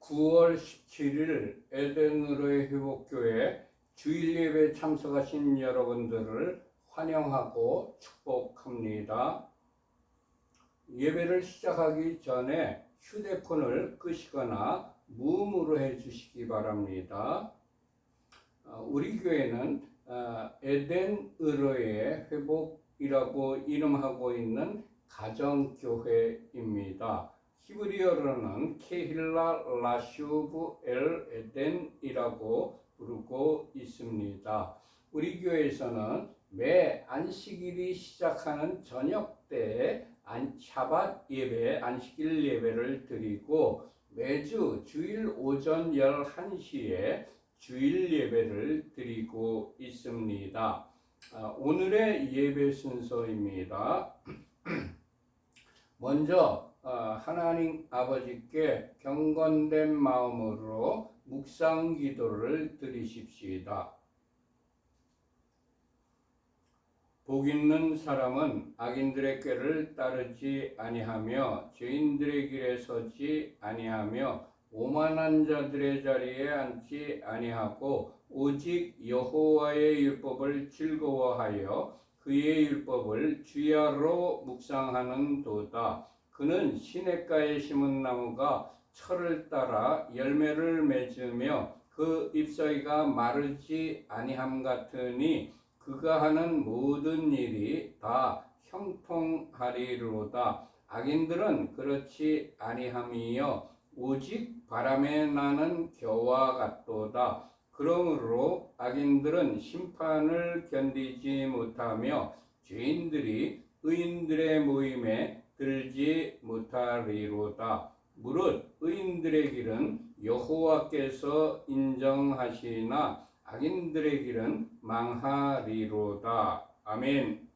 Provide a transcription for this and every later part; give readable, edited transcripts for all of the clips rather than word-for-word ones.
9월 17일 에덴으로의 회복교회 주일 예배에 참석하신 여러분들을 환영하고 축복합니다. 예배를 시작하기 전에 휴대폰을 끄시거나 무음으로 해주시기 바랍니다. 우리 교회는 에덴으로의 회복이라고 이름하고 있는 가정교회입니다. 히브리어로는 케힐라 라슈브 엘 에덴이라고 부르고 있습니다. 우리 교회에서는 매 안식일이 시작하는 저녁 때에 샤밧 예배, 안식일 예배를 드리고 매주 주일 오전 11시에 주일 예배를 드리고 있습니다. 오늘의 예배 순서입니다. 먼저 하나님 아버지께 경건된 마음으로 묵상 기도를 드리십시다. 복 있는 사람은 악인들의 꾀를 따르지 아니하며 죄인들의 길에 서지 아니하며 오만한 자들의 자리에 앉지 아니하고 오직 여호와의 율법을 즐거워하여 그의 율법을 주야로 묵상하는도다. 그는 시냇가에 심은 나무가 철을 따라 열매를 맺으며 그 잎사귀가 마르지 아니함 같으니 그가 하는 모든 일이 다 형통하리로다. 악인들은 그렇지 아니함이요 오직 바람에 나는 겨와 같도다. 그러므로 악인들은 심판을 견디지 못하며 죄인들이 의인들의 모임에 들지 못하리로다. 무릇 의인들의 길은 여호와께서 인정하시나 악인들의 길은 망하리로다. 아멘.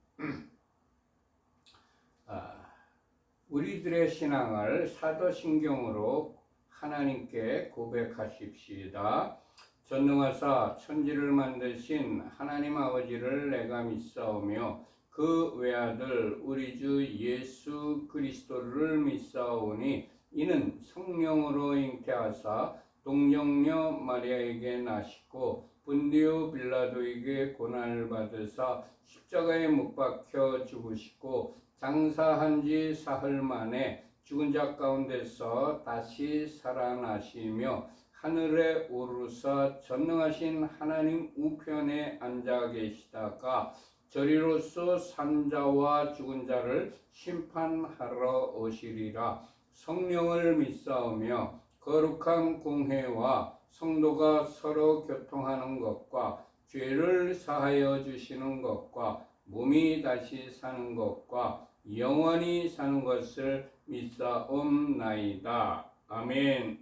우리들의 신앙을 사도신경으로 하나님께 고백하십시다. 전능하사 천지를 만드신 하나님 아버지를 내가 믿사오며 그 외아들 우리 주 예수 그리스도를 믿사오니 이는 성령으로 잉태하사 동정녀 마리아에게 나시고 본디오 빌라도에게 고난을 받으사 십자가에 못 박혀 죽으시고 장사한 지 사흘 만에 죽은 자 가운데서 다시 살아나시며 하늘에 오르사 전능하신 하나님 우편에 앉아 계시다가 저리로서 산자와 죽은 자를 심판하러 오시리라. 성령을 믿사오며 거룩한 공회와 성도가 서로 교통하는 것과 죄를 사하여 주시는 것과 몸이 다시 사는 것과 영원히 사는 것을 믿사옵나이다. 아멘.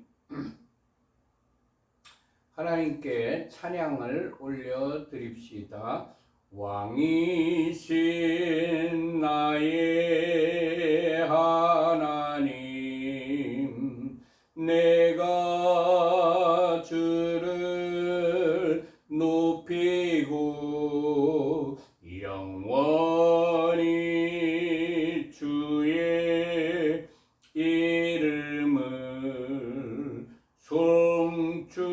하나님께 찬양을 올려드립시다. 왕이신 나의 하나님, 내가 주를 높이고 영원히 주의 이름을 송축하리다.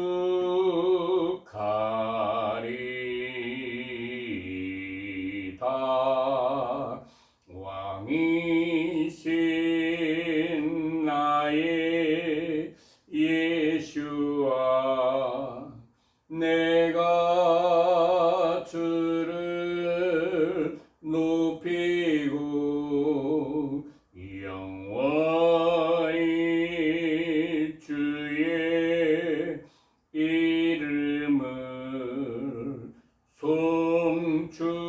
왕이신 나의 예수와 내가 주를 높이고 영원히 주의 이름을 송축하리다.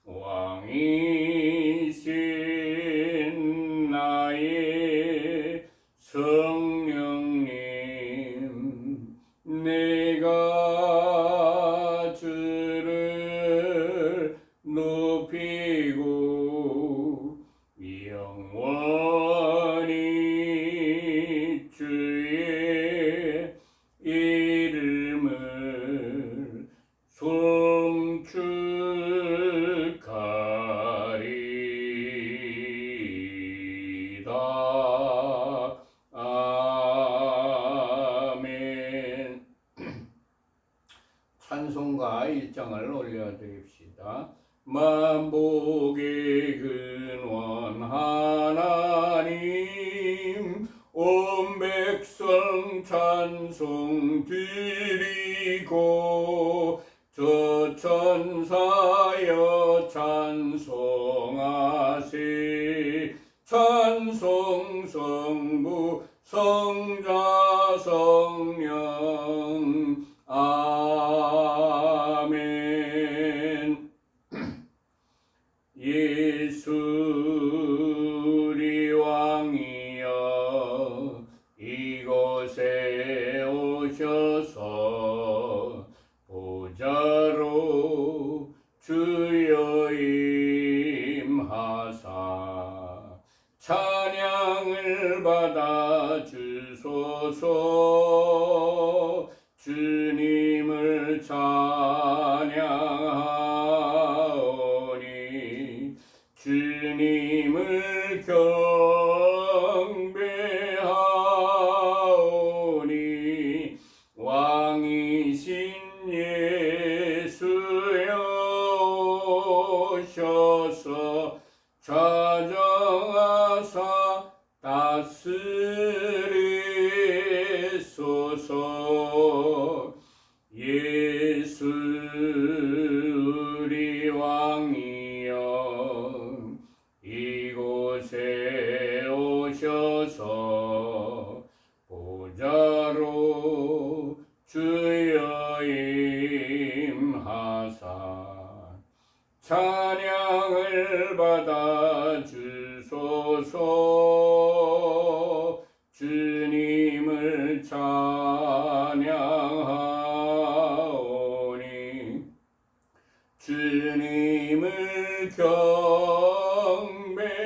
왕이신 나의 성령님, 내가 주를 높이고 영원히 주의 이름을 송축하리다. 찬송가 1장을 올려드립시다. 만복의 근원 하나님 온 백성 찬송 드리고 저 천사여 찬송하세 찬송 성부 성자 성령 아멘. 예수 우리 왕이여 이곳에 오셔서 보좌로 주여 임하사 찬양을 받아 주소서. 주님을 찬양하오니 주님을 경배하오니 왕이신 예수여 오셔서 좌정하사 다스리소서. 예수 우리 왕이여 이곳에 오셔서 보좌로 주여 임하사 찬양을 받아 주소서. 주님을 찬양하오니 주님을 경배하오니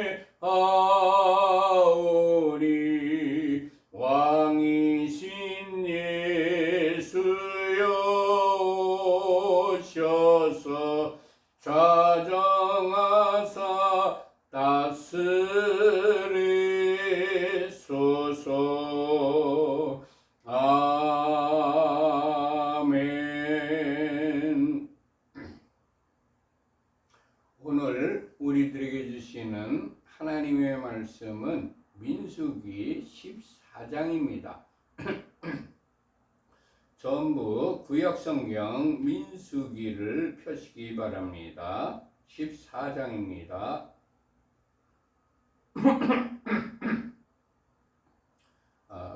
왕이신 예수여 오셔서 좌정하사 다스리소서. 아멘. 오늘 우리들에게 주시는 하나님의 말씀은 민수기 14장입니다. 전부 구약성경 민수기를 펴시기 바랍니다. 14장입니다.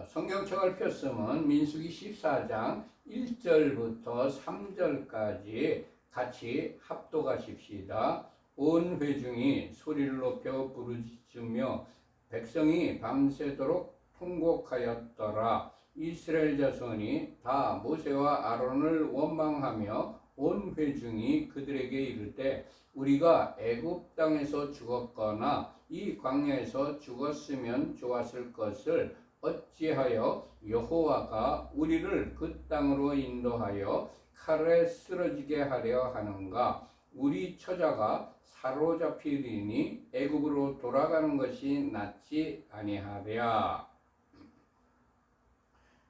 성경책을 폈으면 민수기 14장 1절부터 3절까지 같이 합독하십시다. 온 회중이 소리를 높여 부르짖으며 백성이 밤새도록 통곡하였더라. 이스라엘 자손이 다 모세와 아론을 원망하며 온 회중이 그들에게 이르되 우리가 애굽 땅에서 죽었거나 이 광야에서 죽었으면 좋았을 것을 어찌하여 여호와가 우리를 그 땅으로 인도하여 칼에 쓰러지게 하려 하는가? 우리 처자가 사로잡히리니 애굽으로 돌아가는 것이 낫지 아니하랴.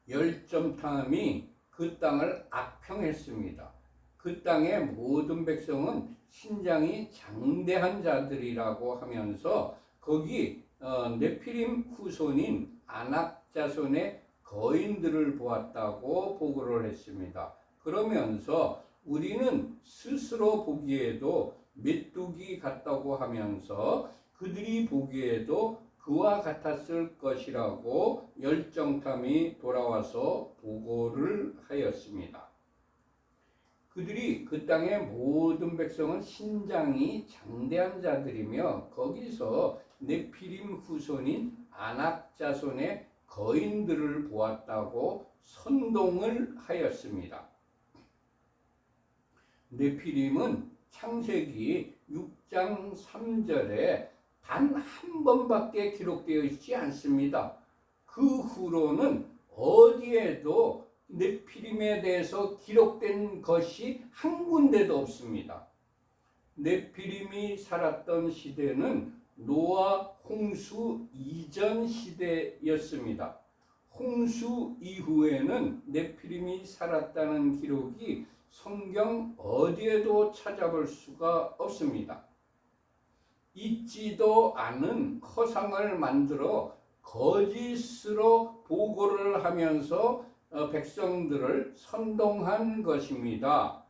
열정탐이 그 땅을 악평했습니다. 그 땅의 모든 백성은 신장이 장대한 자들이라고 하면서 거기 네피림 후손인 아낙 자손의 거인들을 보았다고 보고를 했습니다. 그러면서 우리는 스스로 보기에도 메뚜기 같다고 하면서 그들이 보기에도 그와 같았을 것이라고 열정탐이 돌아와서 보고를 하였습니다. 그들이 그 땅의 모든 백성은 신장이 장대한 자들이며 거기서 네피림 후손인 아낙 자손의 거인들을 보았다고 선동을 하였습니다. 네피림은 창세기 6장 3절에 단 한 번밖에 기록되어 있지 않습니다. 그 후로는 어디에도 네피림에 대해서 기록된 것이 한 군데도 없습니다. 네피림이 살았던 시대는 노아 홍수 이전 시대였습니다. 홍수 이후에는 네피림이 살았다는 기록이 성경 어디에도 찾아볼 수가 없습니다. 있지도 않은 허상을 만들어 거짓으로 보고를 하면서 백성들을 선동한 것입니다.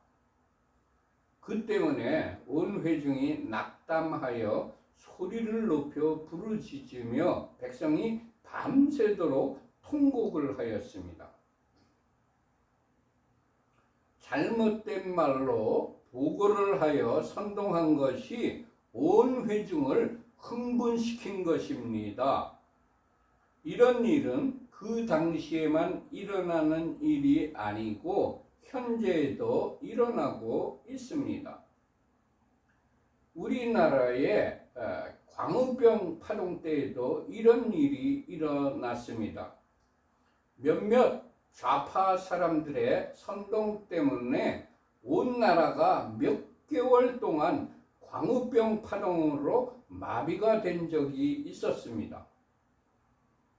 그 때문에 온 회중이 낙담하여 소리를 높여 부르짖으며 백성이 밤새도록 통곡을 하였습니다. 잘못된 말로 보고를 하여 선동한 것이 온 회중을 흥분시킨 것입니다. 이런 일은 그 당시에만 일어나는 일이 아니고 현재에도 일어나고 있습니다. 우리나라의 광우병 파동 때에도 이런 일이 일어났습니다. 몇몇 좌파 사람들의 선동 때문에 온 나라가 몇 개월 동안 광우병 파동으로 마비가 된 적이 있었습니다.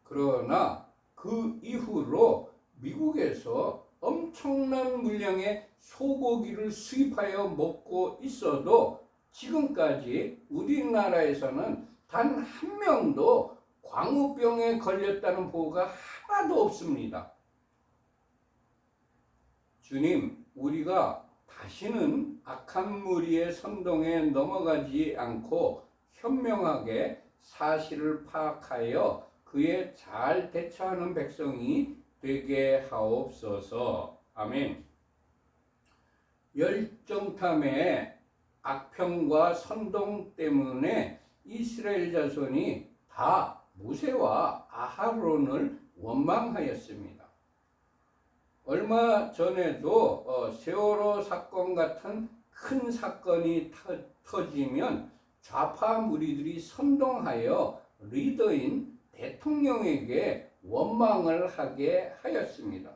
그러나 그 이후로 미국에서 엄청난 물량의 소고기를 수입하여 먹고 있어도 지금까지 우리나라에서는 단 한 명도 광우병에 걸렸다는 보고가 하나도 없습니다. 주님, 우리가 다시는 악한 무리의 선동에 넘어가지 않고 현명하게 사실을 파악하여 그에 잘 대처하는 백성이 되게 하옵소서. 아멘. 열정탐의 악평과 선동 때문에 이스라엘 자손이 다 모세와 아하론을 원망하였습니다. 얼마 전에도 세월호 사건 같은 큰 사건이 터지면 좌파 무리들이 선동하여 리더인 대통령에게 원망을 하게 하였습니다.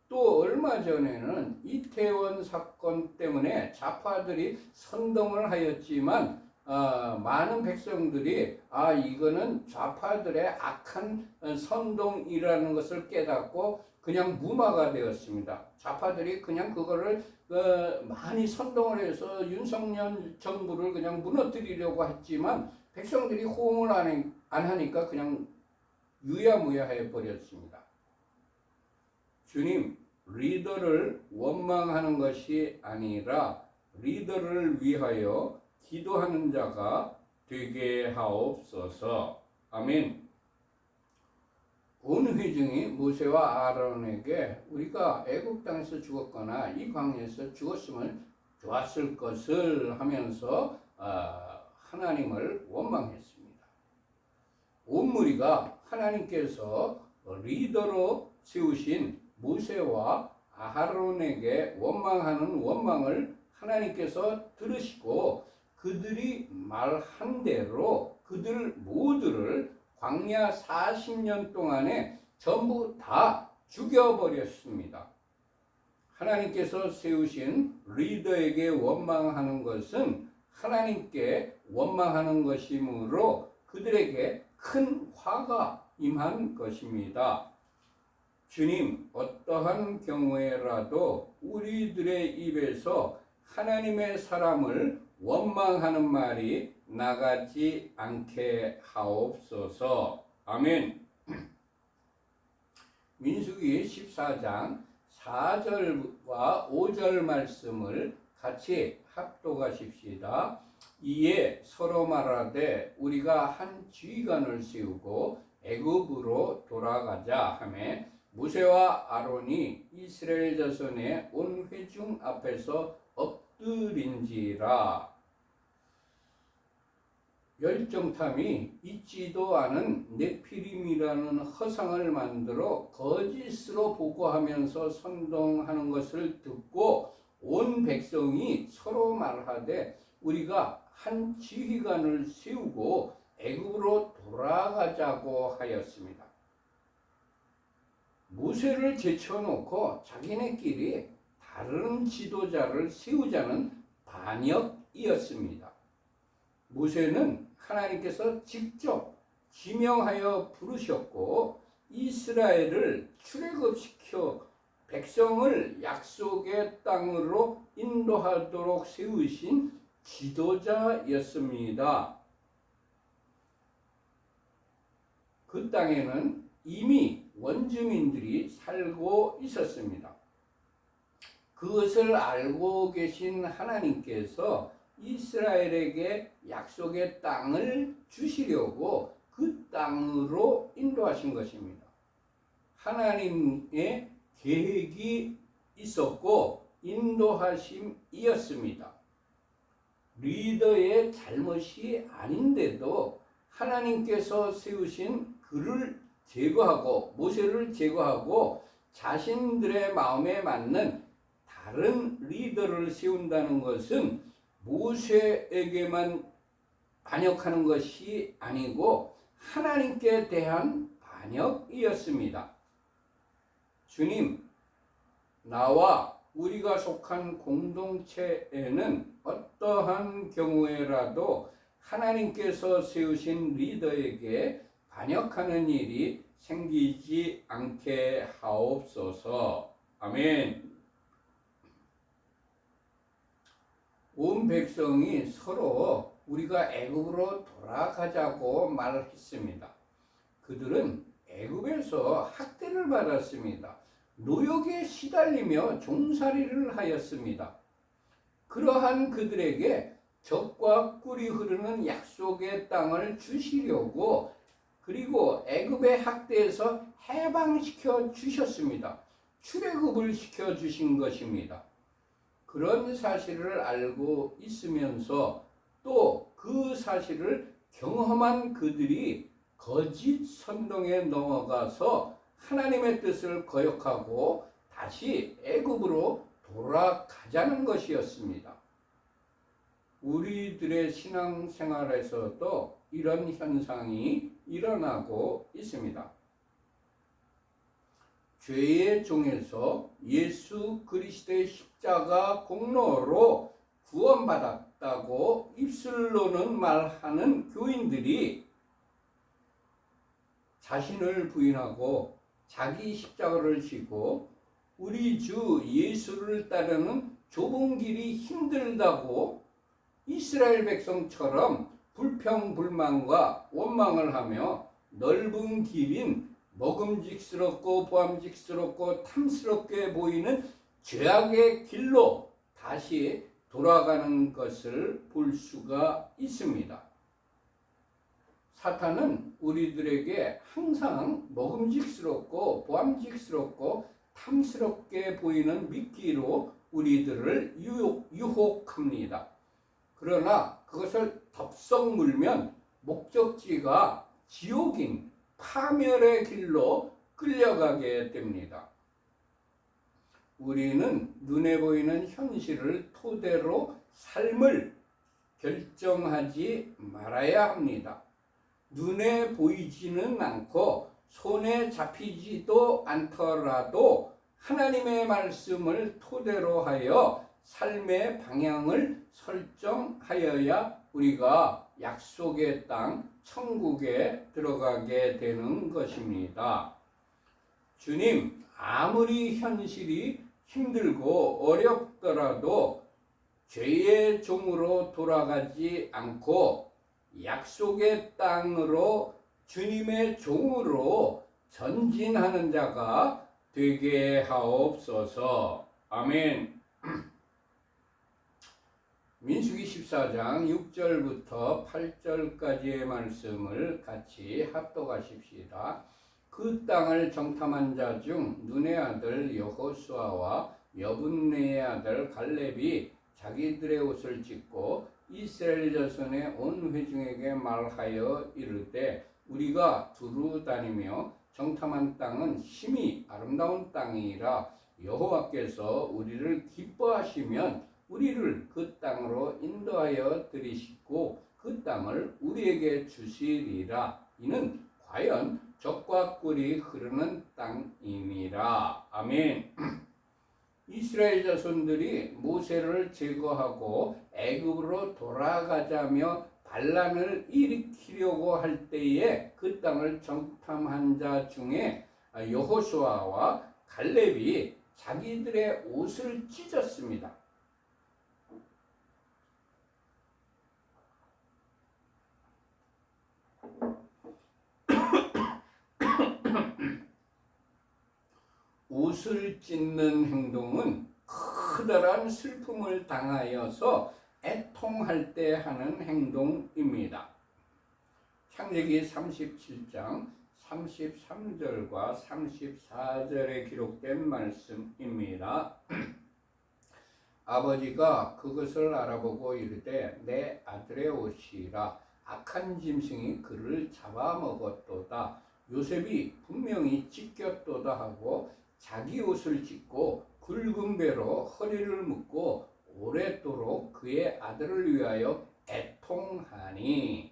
또 얼마 전에는 이태원 사건 때문에 좌파들이 선동을 하였지만 많은 백성들이 이거는 좌파들의 악한 선동이라는 것을 깨닫고 그냥 무마가 되었습니다. 좌파들이 그냥 그거를 많이 선동을 해서 윤석열 정부를 그냥 무너뜨리려고 했지만 백성들이 호응을 안 하니까 그냥 유야무야 해버렸습니다. 주님, 리더를 원망하는 것이 아니라 리더를 위하여 기도하는 자가 되게 하옵소서. 아멘. 온 회중이 모세와 아론에게 우리가 애굽 땅에서 죽었거나 이 광야에서 죽었으면 좋았을 것을 하면서 하나님을 원망했습니다. 온 무리가 하나님께서 리더로 세우신 모세와 아하론에게 원망하는 원망을 하나님께서 들으시고 그들이 말한 대로 그들 모두를 광야 40년 동안에 전부 다 죽여버렸습니다. 하나님께서 세우신 리더에게 원망하는 것은 하나님께 원망하는 것이므로 그들에게 큰 화가 임한 것입니다. 주님, 어떠한 경우에라도 우리들의 입에서 하나님의 사람을 원망하는 말이 나가지 않게 하옵소서. 아멘. 민수기 14장 4절과 5절 말씀을 같이 합독하십시다. 이에 서로 말하되 우리가 한 지휘관을 세우고 애굽으로 돌아가자 하매 모세와 아론이 이스라엘 자손의 온 회중 앞에서 엎드린지라. 열정탐이 있지도 않은 네피림이라는 허상을 만들어 거짓으로 보고하면서 선동하는 것을 듣고 온 백성이 서로 말하되 우리가 한 지휘관을 세우고 애굽으로 돌아가자고 하였습니다. 모세를 제쳐놓고 자기네끼리 다른 지도자를 세우자는 반역이었습니다. 모세는 하나님께서 직접 지명하여 부르셨고 이스라엘을 출애굽시켜 백성을 약속의 땅으로 인도하도록 세우신 지도자였습니다. 그 땅에는 이미 원주민들이 살고 있었습니다. 그것을 알고 계신 하나님께서 이스라엘에게 약속의 땅을 주시려고 그 땅으로 인도하신 것입니다. 하나님의 계획이 있었고 인도하심이었습니다. 리더의 잘못이 아닌데도 하나님께서 세우신 그를 제거하고 모세를 제거하고 자신들의 마음에 맞는 다른 리더를 세운다는 것은 모세에게만 반역하는 것이 아니고 하나님께 대한 반역이었습니다. 주님, 나와 우리가 속한 공동체에는 어떠한 경우에라도 하나님께서 세우신 리더에게 반역하는 일이 생기지 않게 하옵소서. 아멘. 온 백성이 서로 우리가 애굽으로 돌아가자고 말했습니다. 그들은 애굽에서 학대를 받았습니다. 노역에 시달리며 종살이를 하였습니다. 그러한 그들에게 젖과 꿀이 흐르는 약속의 땅을 주시려고 그리고 애굽의 학대에서 해방시켜 주셨습니다. 출애굽을 시켜 주신 것입니다. 그런 사실을 알고 있으면서 또 그 사실을 경험한 그들이 거짓 선동에 넘어가서 하나님의 뜻을 거역하고 다시 애굽으로 돌아가자는 것이었습니다. 우리들의 신앙생활에서도 이런 현상이 일어나고 있습니다. 죄의 종에서 예수 그리스도의 십자가 공로로 구원받았다고 입술로는 말하는 교인들이 자신을 부인하고 자기 십자가를 지고 우리 주 예수를 따르는 좁은 길이 힘들다고 이스라엘 백성처럼 불평불만과 원망을 하며 넓은 길인 먹음직스럽고 보암직스럽고 탐스럽게 보이는 죄악의 길로 다시 돌아가는 것을 볼 수가 있습니다. 사탄은 우리들에게 항상 먹음직스럽고 보암직스럽고 탐스럽게 보이는 미끼로 우리들을 유혹합니다. 그러나 그것을 덥석 물면 목적지가 지옥인 파멸의 길로 끌려가게 됩니다. 우리는 눈에 보이는 현실을 토대로 삶을 결정하지 말아야 합니다. 눈에 보이지는 않고 손에 잡히지도 않더라도 하나님의 말씀을 토대로 하여 삶의 방향을 설정하여야 우리가 약속의 땅 천국에 들어가게 되는 것입니다. 주님, 아무리 현실이 힘들고 어렵더라도 죄의 종으로 돌아가지 않고 약속의 땅으로 주님의 종으로 전진하는 자가 되게 하옵소서. 아멘. 민수기 14장 6절부터 8절까지의 말씀을 같이 합독하십시다. 그 땅을 정탐한 자 중 눈의 아들 여호수아와 여분네의 아들 갈렙이 자기들의 옷을 찢고 이스라엘 자손의 온 회중에게 말하여 이르되 우리가 두루 다니며 정탐한 땅은 심히 아름다운 땅이라 여호와께서 우리를 기뻐하시면 우리를 그 땅으로 인도하여 들이시고 그 땅을 우리에게 주시리라. 이는 과연 젖과 꿀이 흐르는 땅임이라. 아멘. 이스라엘 자손들이 모세를 제거하고 애굽으로 돌아가자며 반란을 일으키려고 할 때에 그 땅을 정탐한 자 중에 여호수아와 갈렙이 자기들의 옷을 찢었습니다. 옷을 찢는 행동은 커다란 슬픔을 당하여서 애통할 때 하는 행동입니다. 창세기 37장 33절과 34절에 기록된 말씀입니다. 아버지가 그것을 알아보고 이르되 내 아들의 옷이라 악한 짐승이 그를 잡아먹었도다. 요셉이 분명히 찢겼도다 하고 자기 옷을 찢고 굵은 배로 허리를 묶고 오랫도록 그의 아들을 위하여 애통하니.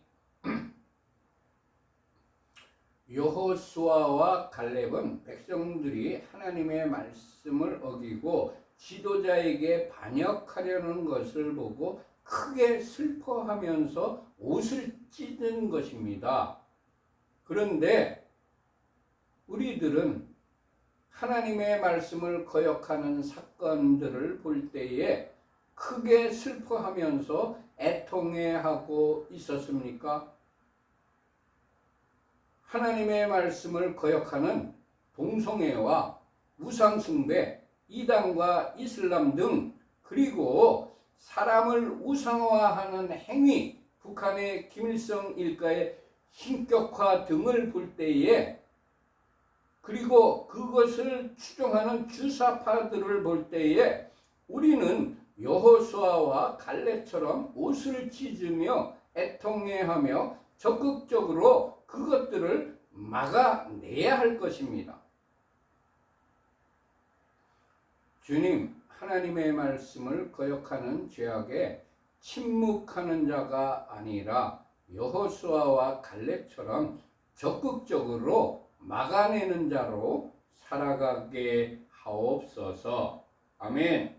여호수아와 갈렙은 백성들이 하나님의 말씀을 어기고 지도자에게 반역하려는 것을 보고 크게 슬퍼하면서 옷을 찢은 것입니다. 그런데 우리들은 하나님의 말씀을 거역하는 사건들을 볼 때에 크게 슬퍼하면서 애통해하고 있었습니까? 하나님의 말씀을 거역하는 동성애와 우상숭배, 이단과 이슬람 등, 그리고 사람을 우상화하는 행위, 북한의 김일성 일가의 신격화 등을 볼 때에, 그리고 그것을 추종하는 주사파들을 볼 때에 우리는 여호수아와 갈렙처럼 옷을 찢으며 애통해하며 적극적으로 그것들을 막아내야 할 것입니다. 주님, 하나님의 말씀을 거역하는 죄악에 침묵하는 자가 아니라 여호수아와 갈렙처럼 적극적으로 막아내는 자로 살아가게 하옵소서. 아멘.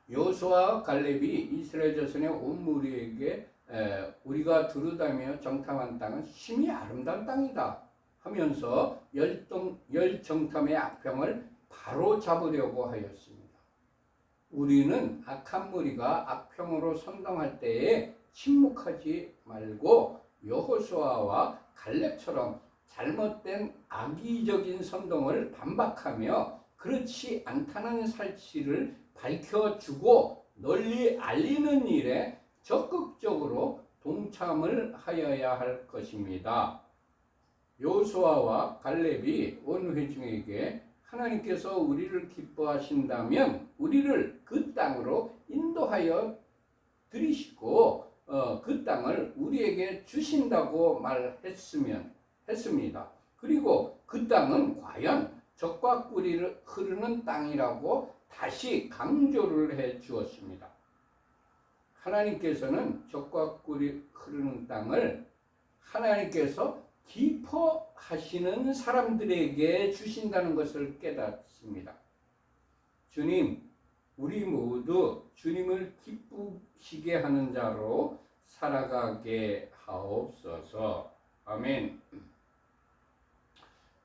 여호수아와 갈렙이 이스라엘 자손의 온 무리에게 우리가 두루다며 정탐한 땅은 심히 아름다운 땅이다 하면서 열정탐의 악평을 바로 잡으려고 하였습니다. 우리는 악한 무리가 악평으로 선동할 때에 침묵하지 말고 여호수아와 갈렙처럼 잘못된 악의적인 선동을 반박하며 그렇지 않다는 사실을 밝혀주고 널리 알리는 일에 적극적으로 동참을 하여야 할 것입니다. 여호수아와 갈렙이 온 회중에게 하나님께서 우리를 기뻐하신다면 우리를 그 땅으로 인도하여 들이시고 그 땅을 우리에게 주신다고 했습니다. 그리고 그 땅은 과연 젖과 꿀이 흐르는 땅이라고 다시 강조를 해 주었습니다. 하나님께서는 젖과 꿀이 흐르는 땅을 하나님께서 기뻐하시는 사람들에게 주신다는 것을 깨닫습니다. 주님, 우리 모두 주님을 기쁘시게 하는 자로 살아가게 하옵소서. 아멘.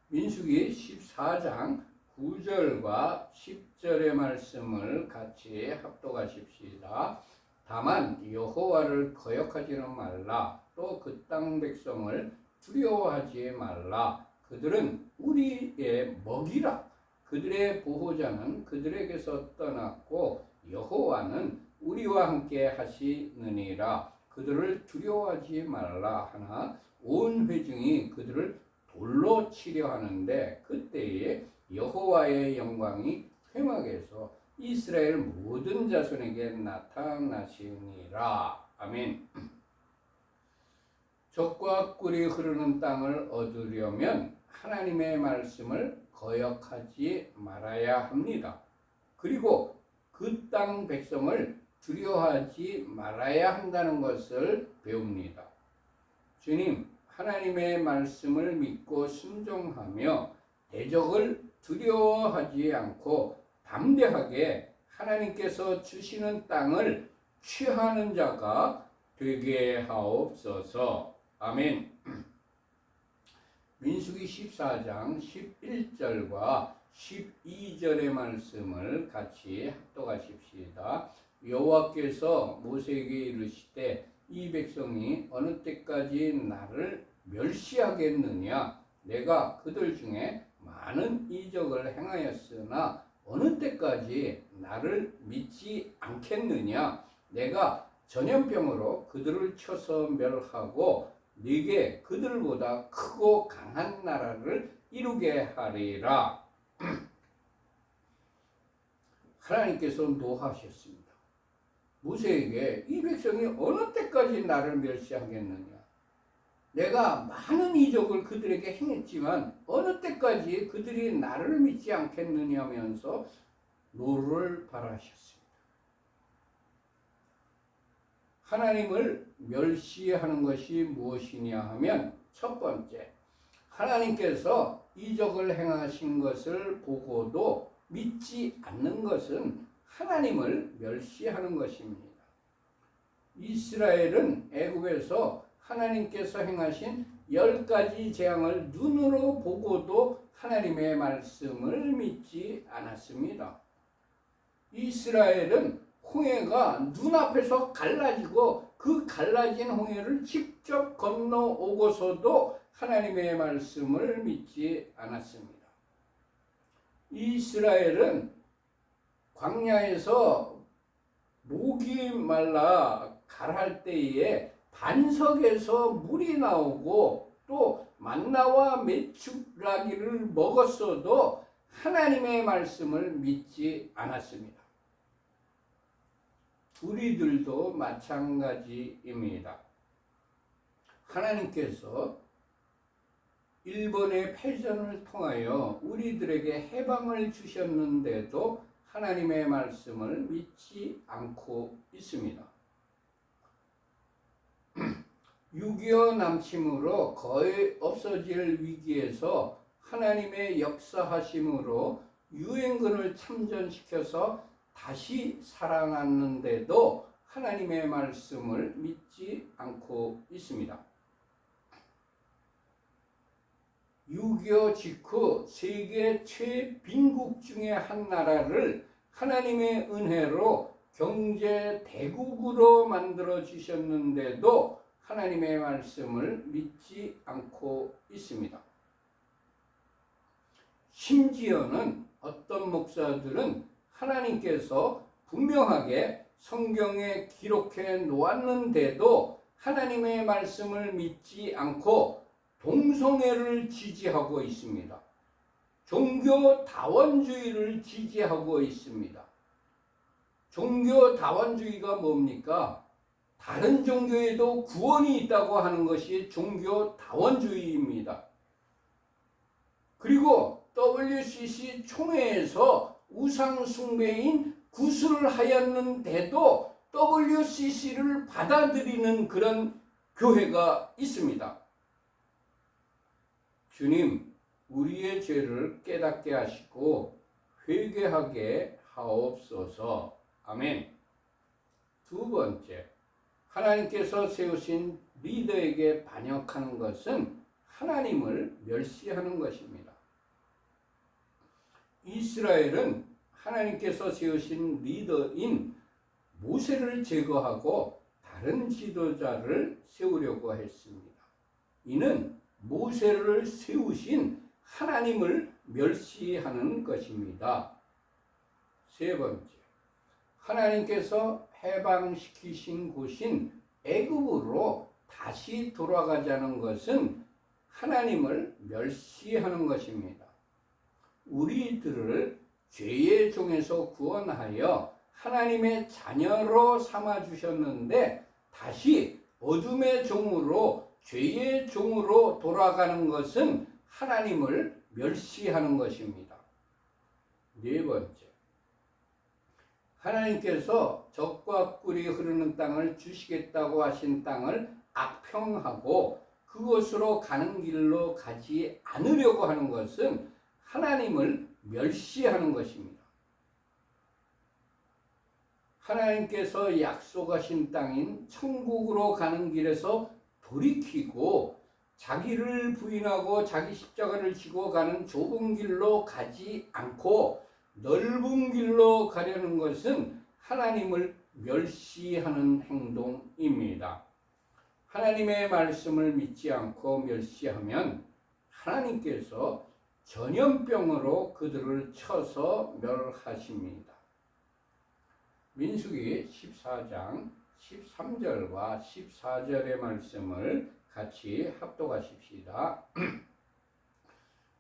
민수기 14장 9절과 10절의 말씀을 같이 합독하십시다. 다만 여호와를 거역하지는 말라. 또 그 땅 백성을 두려워하지 말라. 그들은 우리의 먹이라. 그들의 보호자는 그들에게서 떠났고 여호와는 우리와 함께 하시느니라. 그들을 두려워하지 말라 하나 온 회중이 그들을 돌로 치려 하는데 그때에 여호와의 영광이 회막에서 이스라엘 모든 자손에게 나타나시니라. 아멘. 젖과 꿀이 흐르는 땅을 얻으려면 하나님의 말씀을 거역하지 말아야 합니다. 그리고 그 땅 백성을 두려워하지 말아야 한다는 것을 배웁니다. 주님, 하나님의 말씀을 믿고 순종하며 대적을 두려워하지 않고 담대하게 하나님께서 주시는 땅을 취하는 자가 되게 하옵소서. 아멘. 민수기 14장 11절과 12절의 말씀을 같이 합독하십시다. 여호와께서 모세에게 이르시되 이 백성이 어느 때까지 나를 멸시하겠느냐? 내가 그들 중에 많은 이적을 행하였으나 어느 때까지 나를 믿지 않겠느냐? 내가 전염병으로 그들을 쳐서 멸하고 네게 그들보다 크고 강한 나라를 이루게 하리라. 하나님께서 노하셨습니다. 모세에게 이 백성이 어느 때까지 나를 멸시하겠느냐? 내가 많은 이적을 그들에게 행했지만 어느 때까지 그들이 나를 믿지 않겠느냐 하면서 노를 바라셨습니다. 하나님을 멸시하는 것이 무엇이냐 하면 첫 번째, 하나님께서 이적을 행하신 것을 보고도 믿지 않는 것은 하나님을 멸시하는 것입니다. 이스라엘은 애굽에서 하나님께서 행하신 10가지 재앙을 눈으로 보고도 하나님의 말씀을 믿지 않았습니다. 이스라엘은 홍해가 눈앞에서 갈라지고 그 갈라진 홍해를 직접 건너오고서도 하나님의 말씀을 믿지 않았습니다. 이스라엘은 광야에서 목이 말라 갈할 때에 반석에서 물이 나오고 또 만나와 메추라기를 먹었어도 하나님의 말씀을 믿지 않았습니다. 우리들도 마찬가지입니다. 하나님께서 일본의 패전을 통하여 우리들에게 해방을 주셨는데도 하나님의 말씀을 믿지 않고 있습니다. 6.25 남침으로 거의 없어질 위기에서 하나님의 역사하심으로 유엔군을 참전시켜서 다시 살아났는데도 하나님의 말씀을 믿지 않고 있습니다. 6.25 직후 세계 최빈국 중에 한 나라를 하나님의 은혜로 경제 대국으로 만들어 주셨는데도 하나님의 말씀을 믿지 않고 있습니다. 심지어는 어떤 목사들은 하나님께서 분명하게 성경에 기록해 놓았는데도 하나님의 말씀을 믿지 않고 동성애를 지지하고 있습니다. 종교 다원주의를 지지하고 있습니다. 종교 다원주의가 뭡니까? 다른 종교에도 구원이 있다고 하는 것이 종교 다원주의입니다. 그리고 WCC 총회에서 우상 숭배인 구술을 하였는데도 WCC를 받아들이는 그런 교회가 있습니다. 주님, 우리의 죄를 깨닫게 하시고 회개하게 하옵소서. 아멘. 두 번째, 하나님께서 세우신 리더에게 반역하는 것은 하나님을 멸시하는 것입니다. 이스라엘은 하나님께서 세우신 리더인 모세를 제거하고 다른 지도자를 세우려고 했습니다. 이는 모세를 세우신 하나님을 멸시하는 것입니다. 세 번째, 하나님께서 해방시키신 곳인 애굽으로 다시 돌아가자는 것은 하나님을 멸시하는 것입니다. 우리들을 죄의 종에서 구원하여 하나님의 자녀로 삼아 주셨는데 다시 어둠의 종으로 죄의 종으로 돌아가는 것은 하나님을 멸시하는 것입니다. 네 번째, 하나님께서 젖과 꿀이 흐르는 땅을 주시겠다고 하신 땅을 악평하고 그곳으로 가는 길로 가지 않으려고 하는 것은 하나님을 멸시하는 것입니다. 하나님께서 약속하신 땅인 천국으로 가는 길에서 돌이키고 자기를 부인하고 자기 십자가를 지고 가는 좁은 길로 가지 않고 넓은 길로 가려는 것은 하나님을 멸시하는 행동입니다. 하나님의 말씀을 믿지 않고 멸시하면 하나님께서 전염병으로 그들을 쳐서 멸하십니다. 민수기 14장 13절과 14절의 말씀을 같이 합독하십시다.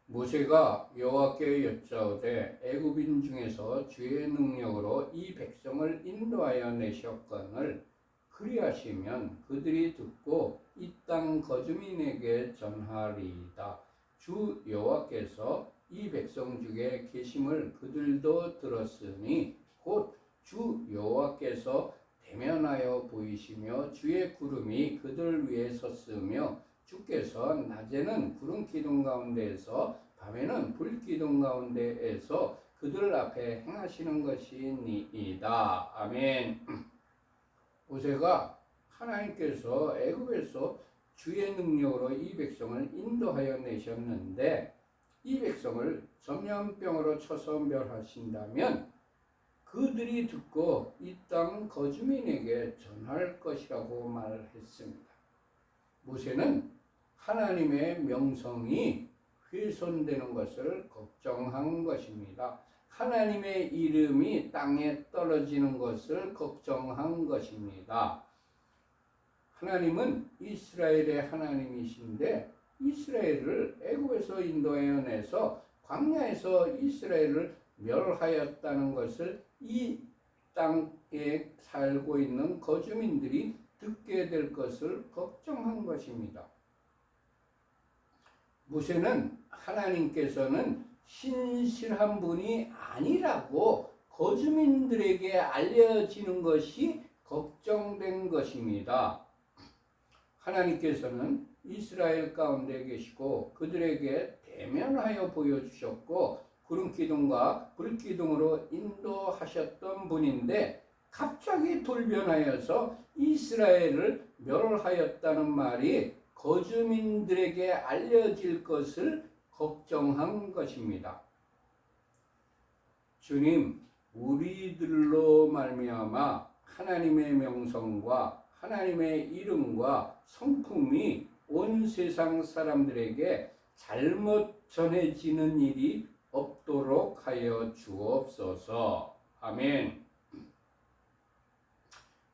모세가 여호와께 여짜오되 애굽인 중에서 주의 능력으로 이 백성을 인도하여 내셨거늘 그리하시면 그들이 듣고 이 땅 거주민에게 전하리이다. 주 여호와께서 이 백성 중에 계심을 그들도 들었으니 곧 주 여호와께서 대면하여 보이시며 주의 구름이 그들 위에 섰으며 주께서 낮에는 구름 기둥 가운데에서 밤에는 불 기둥 가운데에서 그들 앞에 행하시는 것이니이다. 아멘. 모세가 하나님께서 애굽에서 주의 능력으로 이 백성을 인도하여 내셨는데 이 백성을 전염병으로 쳐서 멸하신다면 그들이 듣고 이 땅 거주민에게 전할 것이라고 말했습니다. 모세는 하나님의 명성이 훼손되는 것을 걱정한 것입니다. 하나님의 이름이 땅에 떨어지는 것을 걱정한 것입니다. 하나님은 이스라엘의 하나님이신데 이스라엘을 애굽에서 인도하여 내서 광야에서 이스라엘을 멸하였다는 것을 이 땅에 살고 있는 거주민들이 듣게 될 것을 걱정한 것입니다. 모세는 하나님께서는 신실한 분이 아니라고 거주민들에게 알려지는 것이 걱정된 것입니다. 하나님께서는 이스라엘 가운데 계시고 그들에게 대면하여 보여주셨고 구름 기둥과 불 기둥으로 인도하셨던 분인데 갑자기 돌변하여서 이스라엘을 멸하였다는 말이 거주민들에게 알려질 것을 걱정한 것입니다. 주님, 우리들로 말미암아 하나님의 명성과 하나님의 이름과 성품이 온 세상 사람들에게 잘못 전해지는 일이 없도록 하여 주옵소서. 아멘.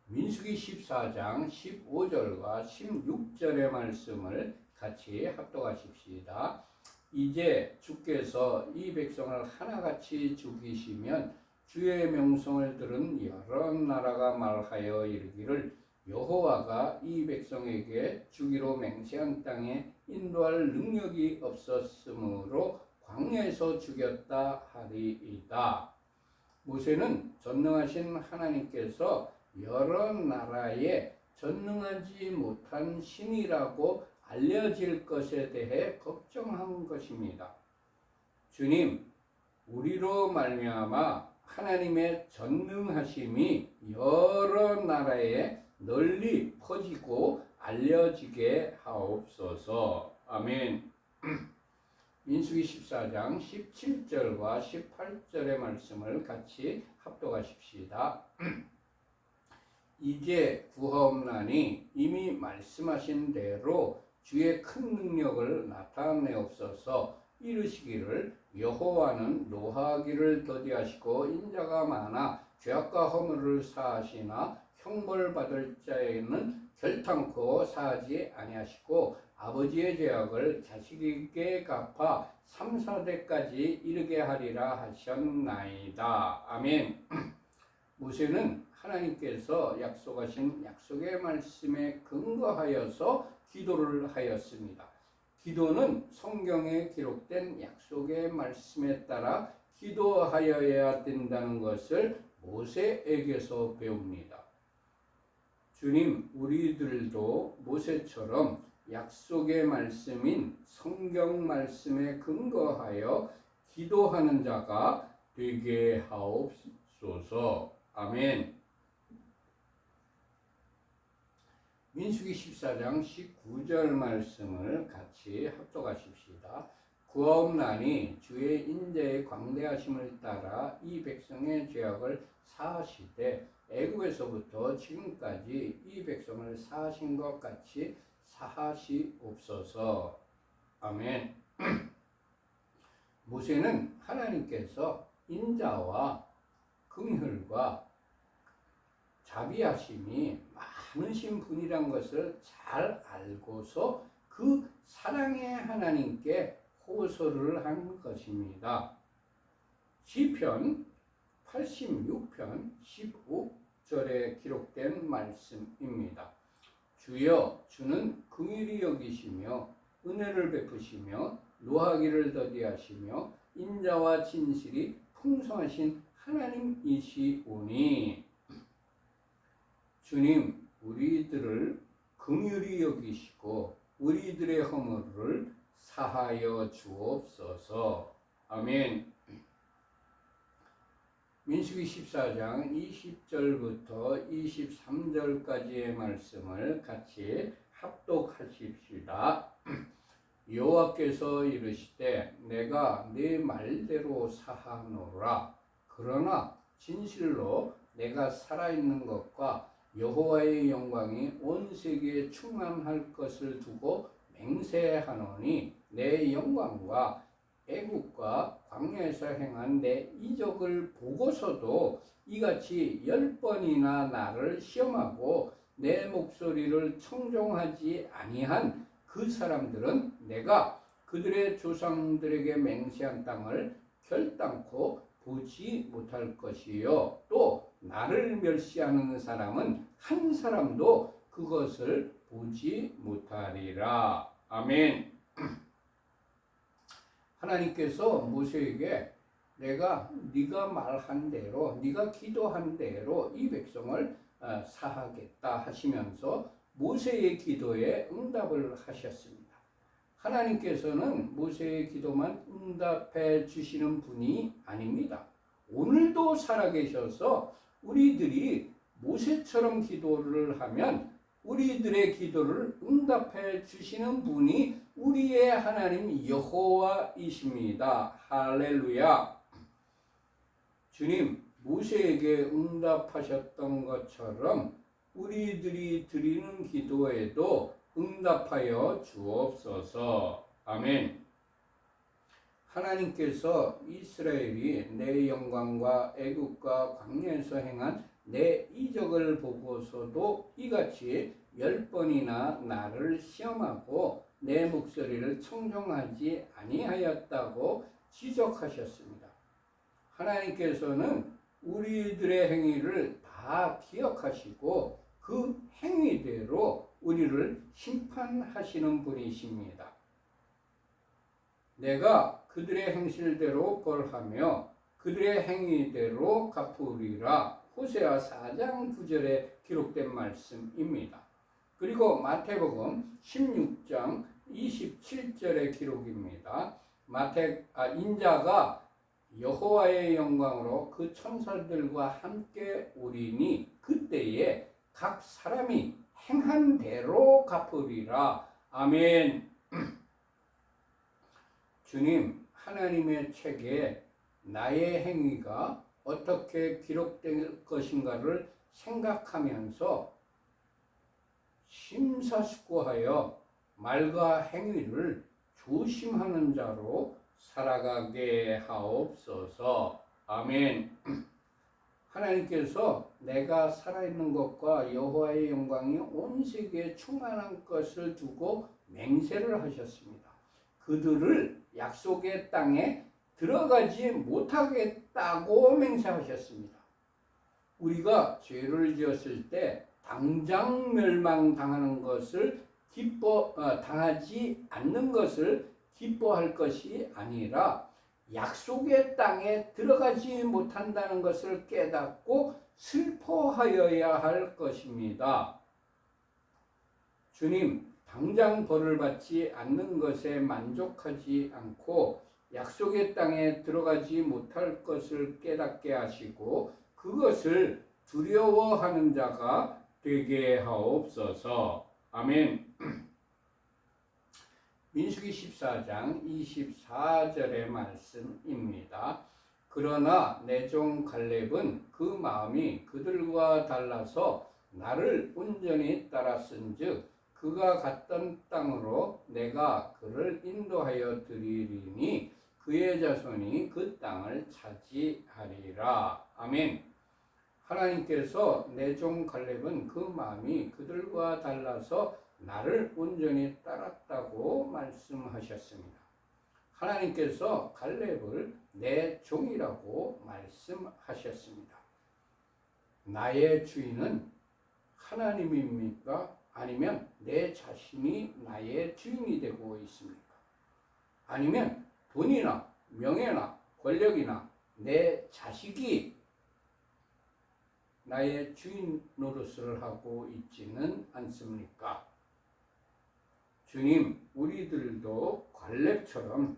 민수기 14장 15절과 16절의 말씀을 같이 합독하십시다. 이제 주께서 이 백성을 하나같이 죽이시면 주의 명성을 들은 여러 나라가 말하여 이르기를 여호와가 이 백성에게 주기로 맹세한 땅에 인도할 능력이 없었으므로 광야에서 죽였다 하리이다. 모세는 전능하신 하나님께서 여러 나라에 전능하지 못한 신이라고 알려질 것에 대해 걱정한 것입니다. 주님, 우리로 말미암아 하나님의 전능하심이 여러 나라에 널리 퍼지고 알려지게 하옵소서. 아멘. 민수기 14장 17절과 18절의 말씀을 같이 합독하십시다. 이제 구하옵나니 이미 말씀하신 대로 주의 큰 능력을 나타내옵소서. 이르시기를 여호와는 노하기를 더디하시고 인자가 많아 죄악과 허물을 사하시나 형벌받을 자에는 결탄코 사하지 아니하시고 아버지의 죄악을 자식에게 갚아 3, 4대까지 이르게 하리라 하셨나이다. 아멘. 모세는 하나님께서 약속하신 약속의 말씀에 근거하여서 기도를 하였습니다. 기도는 성경에 기록된 약속의 말씀에 따라 기도하여야 된다는 것을 모세에게서 배웁니다. 주님, 우리들도 모세처럼 약속의 말씀인 성경 말씀에 근거하여 기도하는 자가 되게 하옵소서. 아멘. 민수기 14장 19절 말씀을 같이 합독하십시다. 구하옵나니 주의 인자의 광대하심을 따라 이 백성의 죄악을 사하시되 애굽에서부터 지금까지 이 백성을 사하신 것 같이 사하시옵소서. 아멘. 모세는 하나님께서 인자와 긍휼과 자비하심이 많으신 분이란 것을 잘 알고서 그 사랑의 하나님께 호소를 한 것입니다. 시편 86편 15절에 기록된 말씀입니다. 주여, 주는 긍휼히 여기시며 은혜를 베푸시며 노하기를 더디하시며 인자와 진실이 풍성하신 하나님이시오니. 주님, 우리들을 긍휼히 여기시고 우리들의 허물을 사하여 주옵소서. 아멘. 민수기 14장 20절부터 23절까지의 말씀을 같이 합독하십시다. 여호와께서 이르시되 내가 네 말대로 사하노라. 그러나 진실로 내가 살아있는 것과 여호와의 영광이 온 세계에 충만할 것을 두고 맹세하노니 내 영광과 애국과 광야에서 행한 내 이적을 보고서도 이같이 10번이나 나를 시험하고 내 목소리를 청종하지 아니한 그 사람들은 내가 그들의 조상들에게 맹세한 땅을 결단코 보지 못할 것이요 또 나를 멸시하는 사람은 한 사람도 그것을 보지 못하리라. 아멘. 하나님께서 모세에게 내가 네가 말한 대로 네가 기도한 대로 이 백성을 사하겠다 하시면서 모세의 기도에 응답을 하셨습니다. 하나님께서는 모세의 기도만 응답해 주시는 분이 아닙니다. 오늘도 살아계셔서 우리들이 모세처럼 기도를 하면 우리들의 기도를 응답해 주시는 분이 우리의 하나님 여호와이십니다. 할렐루야. 주님, 모세에게 응답하셨던 것처럼 우리들이 드리는 기도에도 응답하여 주옵소서. 아멘. 하나님께서 이스라엘이 내 영광과 애국과 광야에서 행한 내 이적을 보고서도 이같이 10번이나 나를 시험하고 내 목소리를 청종하지 아니하였다고 지적하셨습니다. 하나님께서는 우리들의 행위를 다 기억하시고 그 행위대로 우리를 심판하시는 분이십니다. 내가 그들의 행실대로 벌하며 그들의 행위대로 갚으리라. 호세아 4장 9절에 기록된 말씀입니다. 그리고 마태복음 16장 27절의 기록입니다. 인자가 여호와의 영광으로 그 천사들과 함께 오리니 그때에 각 사람이 행한 대로 갚으리라. 아멘. 주님, 하나님의 책에 나의 행위가 어떻게 기록될 것인가를 생각하면서 심사숙고하여 말과 행위를 조심하는 자로 살아가게 하옵소서. 아멘. 하나님께서 내가 살아있는 것과 여호와의 영광이 온 세계에 충만한 것을 두고 맹세를 하셨습니다. 그들을 약속의 땅에 들어가지 못하겠다고 맹세하셨습니다. 우리가 죄를 지었을 때 당장 멸망당하는 것을 당하지 않는 것을 기뻐할 것이 아니라 약속의 땅에 들어가지 못한다는 것을 깨닫고 슬퍼하여야 할 것입니다. 주님, 당장 벌을 받지 않는 것에 만족하지 않고 약속의 땅에 들어가지 못할 것을 깨닫게 하시고 그것을 두려워하는 자가 되게 하옵소서. 아멘. 민수기 14장 24절의 말씀입니다. 그러나 내 종 갈렙은 그 마음이 그들과 달라서 나를 온전히 따랐은즉 그가 갔던 땅으로 내가 그를 인도하여 드리리니 그의 자손이 그 땅을 차지하리라. 아멘. 하나님께서 내 종 갈렙은 그 마음이 그들과 달라서 나를 온전히 따랐다고 말씀하셨습니다. 하나님께서 갈렙을 내 종이라고 말씀하셨습니다. 나의 주인은 하나님입니까? 아니면 내 자신이 나의 주인이 되고 있습니까? 아니면 돈이나 명예나 권력이나 내 자식이 나의 주인 노릇을 하고 있지는 않습니까? 주님, 우리들도 갈렙처럼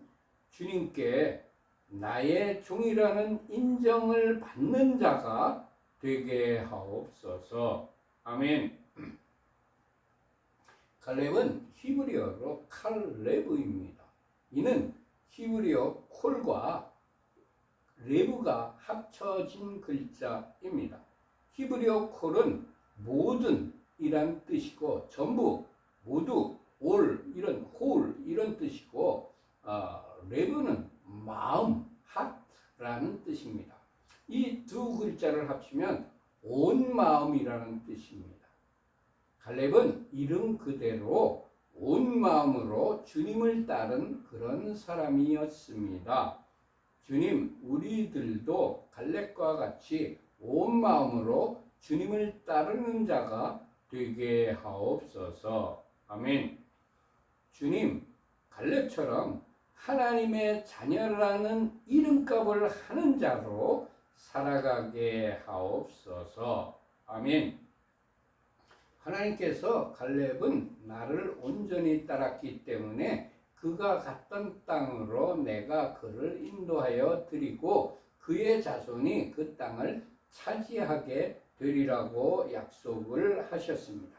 주님께 나의 종이라는 인정을 받는 자가 되게 하옵소서. 아멘. 갈렙은 히브리어로 칼레브입니다. 이는 히브리어 콜과 레브가 합쳐진 글자입니다. 히브리어 콜은 모든 이란 뜻이고 전부, 모두, 올 이런 홀 이런 뜻이고 레브는 마음, 핫라는 뜻입니다. 이 두 글자를 합치면 온 마음이라는 뜻입니다. 갈렙은 이름 그대로 온 마음으로 주님을 따른 그런 사람이었습니다. 주님, 우리들도 갈렙과 같이 온 마음으로 주님을 따르는 자가 되게 하옵소서. 아멘. 주님, 갈렙처럼 하나님의 자녀라는 이름값을 하는 자로 살아가게 하옵소서. 아멘. 하나님께서 갈렙은 나를 온전히 따랐기 때문에 그가 갔던 땅으로 내가 그를 인도하여 드리고 그의 자손이 그 땅을 차지하게 되리라고 약속을 하셨습니다.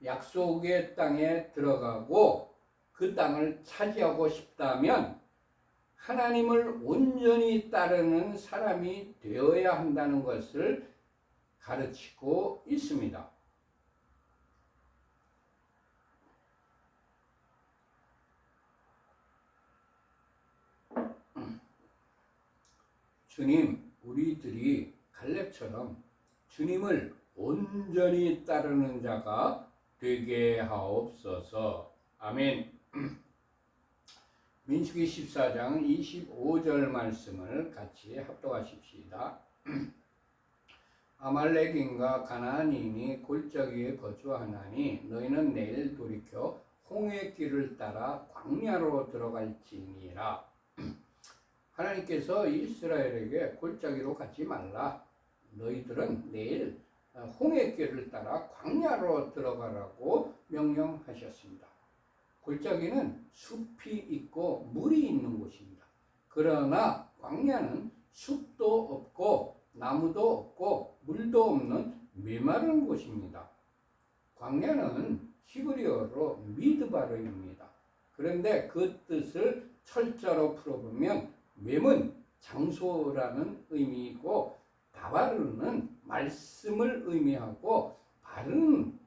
약속의 땅에 들어가고 그 땅을 차지하고 싶다면 하나님을 온전히 따르는 사람이 되어야 한다는 것을 가르치고 있습니다. 주님, 우리들이 갈렙처럼 주님을 온전히 따르는 자가 되게 하옵소서. 아멘. 민수기 14장 25절 말씀을 같이 합독하십시다. 아말렉인과 가나안인이 골짜기에 거주하나니 너희는 내일 돌이켜 홍해 길을 따라 광야로 들어갈지니라. 하나님께서 이스라엘에게 골짜기로 가지 말라. 너희들은 내일 홍해 길을 따라 광야로 들어가라고 명령하셨습니다. 골짜기는 숲이 있고 물이 있는 곳입니다. 그러나 광야는 숲도 없고 나무도 없고 물도 없는 메마른 곳입니다. 광야는 히브리어로 미드바르입니다. 그런데 그 뜻을 철자로 풀어보면 맴은 장소라는 의미이고 다바르는 말씀을 의미하고 바르는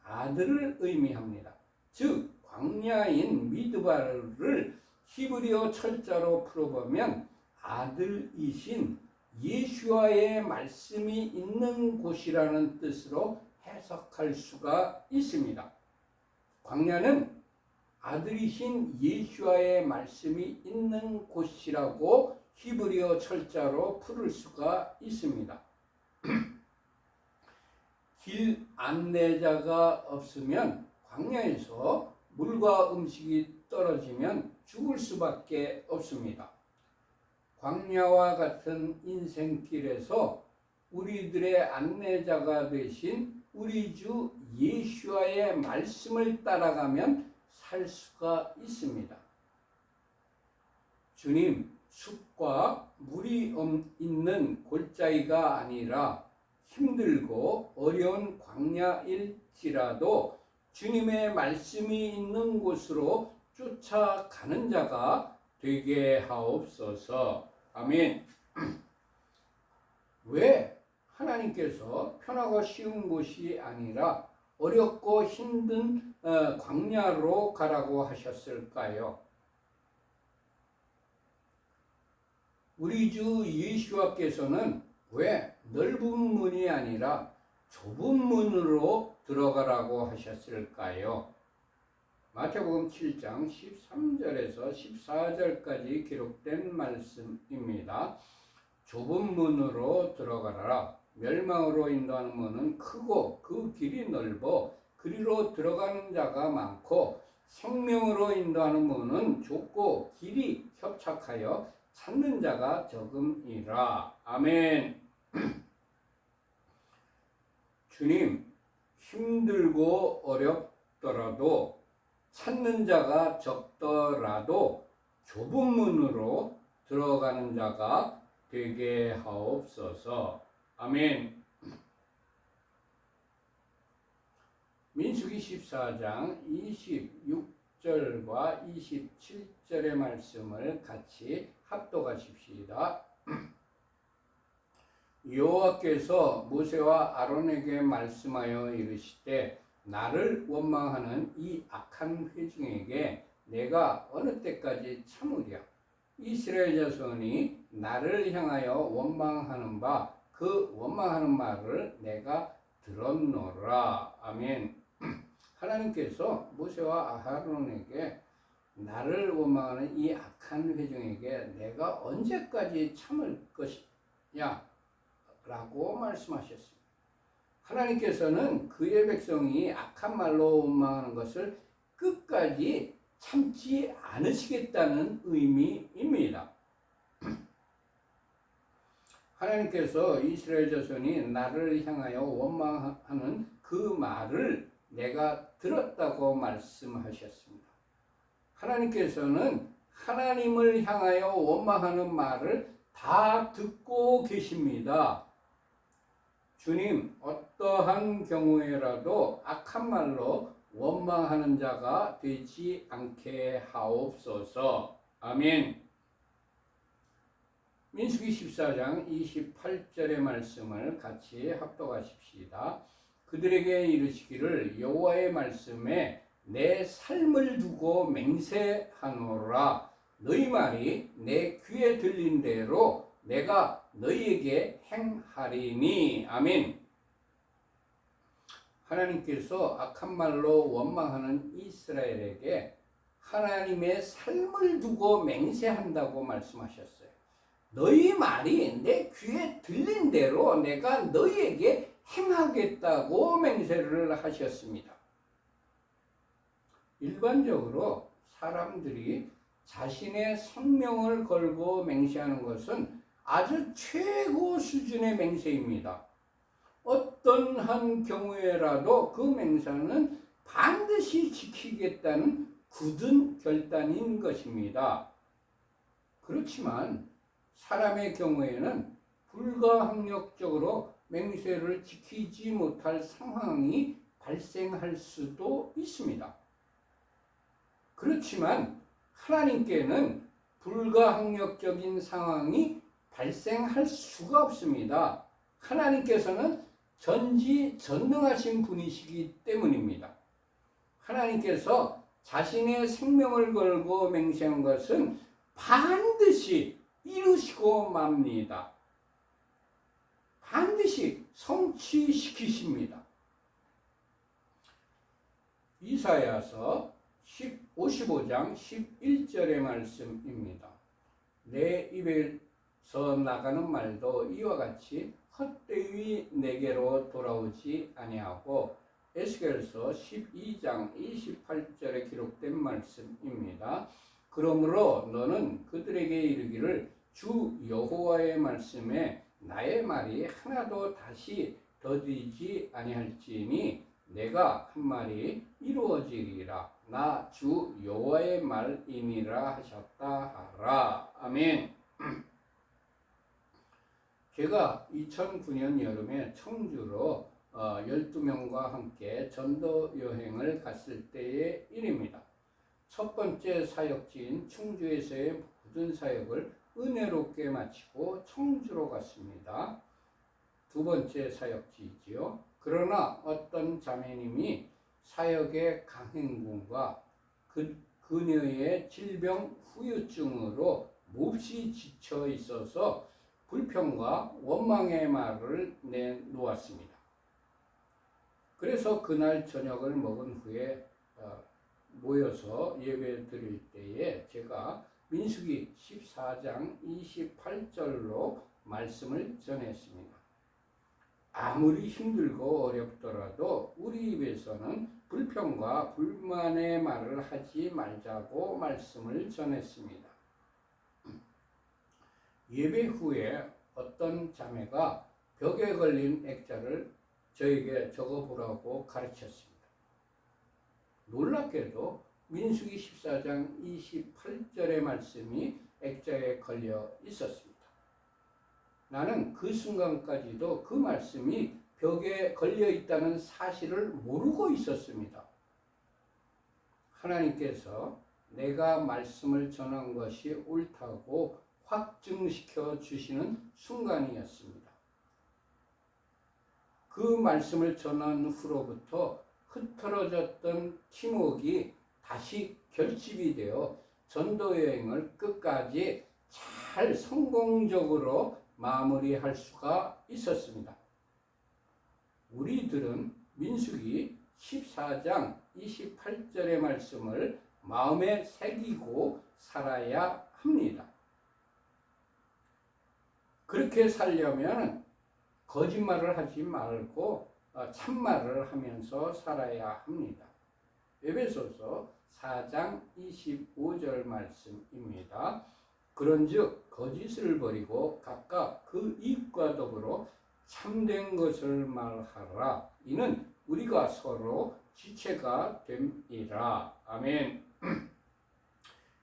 아들을 의미합니다. 즉 광야인 미드바르를 히브리어 철자로 풀어보면 아들이신 예수와의 말씀이 있는 곳이라는 뜻으로 해석할 수가 있습니다. 광야는 아들이신 예수와의 말씀이 있는 곳이라고 히브리어 철자로 풀을 수가 있습니다. 길 안내자가 없으면 광야에서 물과 음식이 떨어지면 죽을 수밖에 없습니다. 광야와 같은 인생길에서 우리들의 안내자가 되신 우리 주 예수와의 말씀을 따라가면 살 수가 있습니다. 주님, 숲과 물이 있는 골짜기가 아니라 힘들고 어려운 광야일지라도 주님의 말씀이 있는 곳으로 쫓아가는 자가 되게 하옵소서. 아멘. 왜 하나님께서 편하고 쉬운 곳이 아니라 어렵고 힘든 광야로 가라고 하셨을까요? 우리 주 예수와께서는 왜 넓은 문이 아니라 좁은 문으로 들어가라고 하셨을까요? 마태복음 7장 13절에서 14절까지 기록된 말씀입니다. 좁은 문으로 들어가라. 멸망으로 인도하는 문은 크고 그 길이 넓어 그리로 들어가는 자가 많고, 생명으로 인도하는 문은 좁고 길이 협착하여 찾는 자가 적음이라. 아멘. 주님, 힘들고 어렵더라도 찾는 자가 적더라도 좁은 문으로 들어가는 자가 되게 하옵소서. 아멘. 민수기 14장 26절과 27절의 말씀을 같이 합독하십시다. 여호와께서 모세와 아론에게 말씀하여 이르시되, 나를 원망하는 이 악한 회중에게 내가 어느 때까지 참으랴? 이스라엘 자손이 나를 향하여 원망하는 바 그 원망하는 말을 내가 들었노라. 아멘. 하나님께서 모세와 아론에게 나를 원망하는 이 악한 회중에게 내가 언제까지 참을 것이냐 라고 말씀하셨습니다. 하나님께서는 그의 백성이 악한 말로 원망하는 것을 끝까지 참지 않으시겠다는 의미입니다. 하나님께서 이스라엘 자손이 나를 향하여 원망하는 그 말을 내가 들었다고 말씀하셨습니다. 하나님께서는 하나님을 향하여 원망하는 말을 다 듣고 계십니다. 주님, 어떠한 경우에라도 악한 말로 원망하는 자가 되지 않게 하옵소서. 아멘. 민수기 14장 28절의 말씀을 같이 합독하십시다. 그들에게 이르시기를, 여호와의 말씀에 내 삶을 두고 맹세하노라. 너희 말이 내 귀에 들린 대로 내가 너희에게 행하리니. 아멘. 하나님께서 악한 말로 원망하는 이스라엘에게 하나님의 삶을 두고 맹세한다고 말씀하셨어요. 너희 말이 내 귀에 들린 대로 내가 너희에게 행하겠다고 맹세를 하셨습니다. 일반적으로 사람들이 자신의 생명을 걸고 맹세하는 것은 아주 최고 수준의 맹세입니다. 어떤 한 경우에라도 그 맹세는 반드시 지키겠다는 굳은 결단인 것입니다. 그렇지만 사람의 경우에는 불가항력적으로 맹세를 지키지 못할 상황이 발생할 수도 있습니다. 그렇지만 하나님께는 불가항력적인 상황이 발생할 수가 없습니다. 하나님께서는 전지전능하신 분이시기 때문입니다. 하나님께서 자신의 생명을 걸고 맹세한 것은 반드시 이루시고 맙니다. 반드시 성취시키십니다. 이사야서 55장 11절의 말씀입니다. 내 입에서 나가는 말도 이와 같이 헛되이 내게로 돌아오지 아니하고, 에스겔서 12장 28절에 기록된 말씀입니다. 그러므로 너는 그들에게 이르기를, 주 여호와의 말씀에 나의 말이 하나도 다시 더디지 아니할지니 내가 한 말이 이루어지리라. 나 주 여호와의 말이니라 하셨다 하라. 아멘. 제가 2009년 여름에 청주로 12명과 함께 전도 여행을 갔을 때의 일입니다. 첫 번째 사역지인 충주에서의 모든 사역을 은혜롭게 마치고 청주로 갔습니다. 두 번째 사역지이지요. 그러나 어떤 자매님이 사역의 강행군과 그녀의 질병 후유증으로 몹시 지쳐 있어서 불평과 원망의 말을 내놓았습니다. 그래서 그날 저녁을 먹은 후에 모여서 예배 드릴 때에 제가 민수기 14장 28절로 말씀을 전했습니다. 아무리 힘들고 어렵더라도 우리 입에서는 불평과 불만의 말을 하지 말자고 말씀을 전했습니다. 예배 후에 어떤 자매가 벽에 걸린 액자를 저에게 적어보라고 가르쳤습니다. 놀랍게도 민수기 14장 28절의 말씀이 액자에 걸려 있었습니다. 나는 그 순간까지도 그 말씀이 벽에 걸려 있다는 사실을 모르고 있었습니다. 하나님께서 내가 말씀을 전한 것이 옳다고 확증시켜 주시는 순간이었습니다. 그 말씀을 전한 후로부터 흐트러졌던 팀웍이 다시 결집이 되어 전도여행을 끝까지 잘 성공적으로 마무리할 수가 있었습니다. 우리들은 민수기 14장 28절의 말씀을 마음에 새기고 살아야 합니다. 그렇게 살려면 거짓말을 하지 말고 참말을 하면서 살아야 합니다. 에베소서 4장 25절 말씀입니다. 그런즉 거짓을 버리고 각각 그 이익과 더불어 참된 것을 말하라. 이는 우리가 서로 지체가 됨이라. 아멘.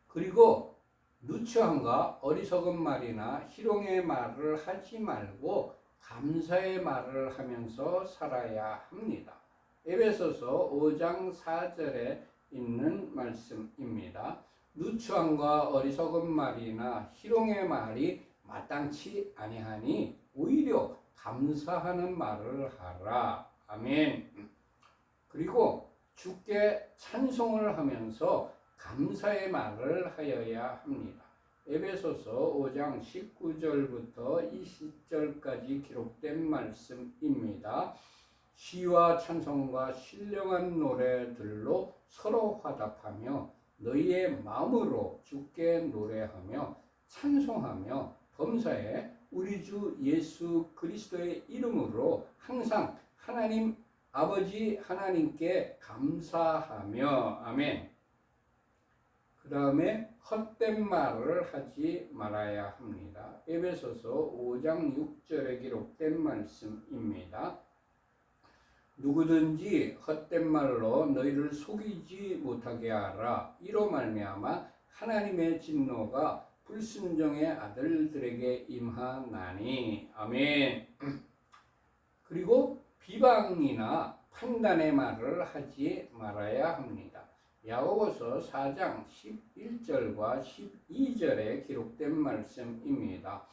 그리고 누추함과 어리석은 말이나 희롱의 말을 하지 말고 감사의 말을 하면서 살아야 합니다. 에베소서 5장 4절에 있는 말씀입니다. 누추함과 어리석은 말이나 희롱의 말이 마땅치 아니하니 오히려 감사하는 말을 하라. 아멘. 그리고 주께 찬송을 하면서 감사의 말을 하여야 합니다. 에베소서 5장 19절부터 20절까지 기록된 말씀입니다. 시와 찬송과 신령한 노래들로 서로 화답하며 너희의 마음으로 주께 노래하며 찬송하며 범사에 우리 주 예수 그리스도의 이름으로 항상 하나님 아버지 하나님께 감사하며 아멘. 그 다음에 헛된 말을 하지 말아야 합니다. 에베소서 5장 6절에 기록된 말씀입니다. 누구든지 헛된 말로 너희를 속이지 못하게 하라. 이로 말미암아 하나님의 진노가 불순종의 아들들에게 임하나니. 아멘. 그리고 비방이나 판단의 말을 하지 말아야 합니다. 야고보서 4장 11절과 12절에 기록된 말씀입니다.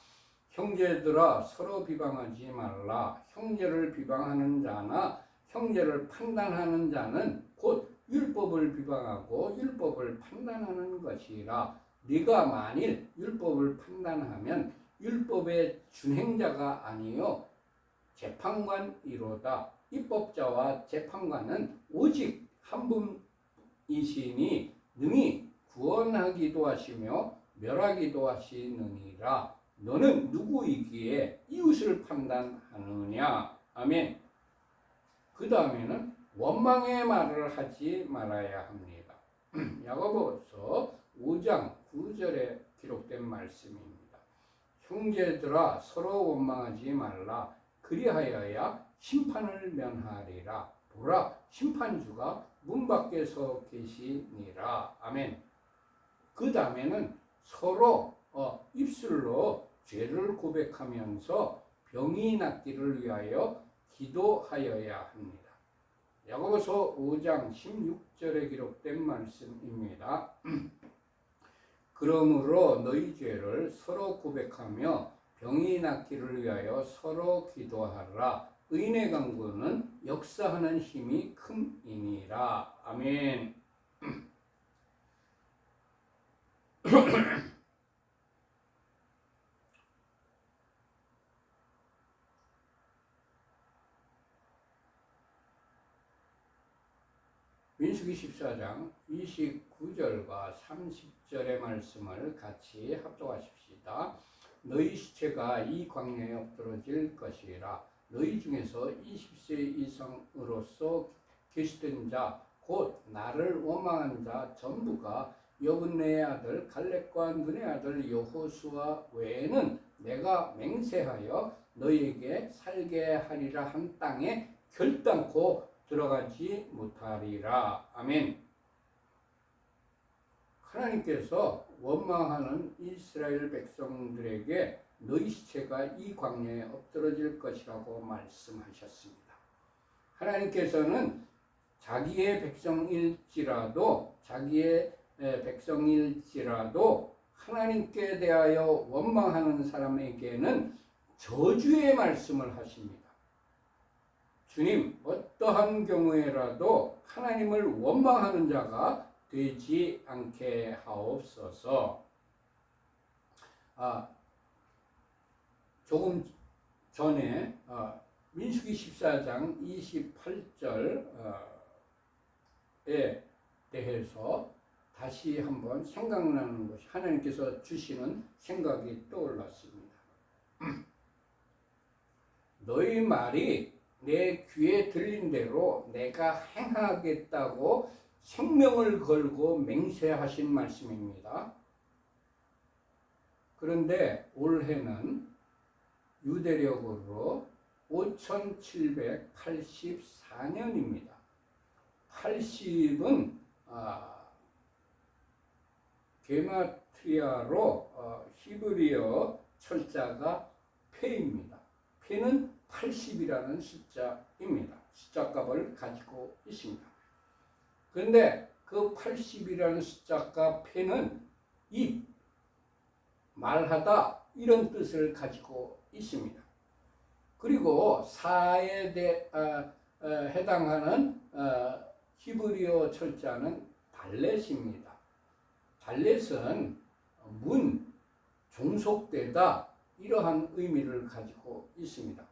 형제들아 서로 비방하지 말라. 형제를 비방하는 자나 형제를 판단하는 자는 곧 율법을 비방하고 율법을 판단하는 것이라. 네가 만일 율법을 판단하면 율법의 준행자가 아니요 재판관이로다. 입법자와 재판관은 오직 한 분이시니 능히 구원하기도 하시며 멸하기도 하시느니라. 너는 누구이기에 이웃을 판단하느냐. 아멘. 그 다음에는 원망의 말을 하지 말아야 합니다. 야고보서 5장 9절에 기록된 말씀입니다. 형제들아 서로 원망하지 말라. 그리하여야 심판을 면하리라. 보라 심판주가 문 밖에 서 계시니라. 아멘. 그 다음에는 서로 입술로 죄를 고백하면서 병이 낫기를 위하여 기도하여야 합니다. 야고보서 5장 16절에 기록된 말씀입니다. 그러므로 너희 죄를 서로 고백하며 병이 낫기를 위하여 서로 기도하라. 의인의 간구는 역사하는 힘이 큼이니라. 아멘. 민수기 14장 29절과 30절의 말씀을 같이 합독하십시다. 너희 시체가 이 광야에 엎드러질 것이라. 너희 중에서 20세 이상으로서 계시된 자 곧 나를 원망한 자 전부가 여분네의 아들 갈렙과 눈의 아들 여호수아 외에는 내가 맹세하여 너희에게 살게 하리라 한 땅에 결단코 들어가지 못하리라. 아멘. 하나님께서 원망하는 이스라엘 백성들에게 너희 시체가 이 광야에 엎드러질 것이라고 말씀하셨습니다. 하나님께서는 자기의 백성일지라도 하나님께 대하여 원망하는 사람에게는 저주의 말씀을 하십니다. 주님, 어떠한 경우에라도 하나님을 원망하는 자가 되지 않게 하옵소서. 조금 전에 민수기 14장 28절에 대해서 다시 한번 생각나는 것이 하나님께서 주시는 생각이 떠올랐습니다. 너희 말이 내 귀에 들린 대로 내가 행하겠다고 생명을 걸고 맹세하신 말씀입니다. 그런데 올해는 유대력으로 5784년입니다. 80은 게마트리아로 히브리어 철자가 페입니다. 페는 80이라는 숫자입니다. 숫자값을 가지고 있습니다. 그런데 그 80이라는 숫자값 페는 입, 말하다 이런 뜻을 가지고 있습니다. 그리고 사에 해당하는 히브리어 철자는 달렛입니다. 달렛은 문, 종속되다 이러한 의미를 가지고 있습니다.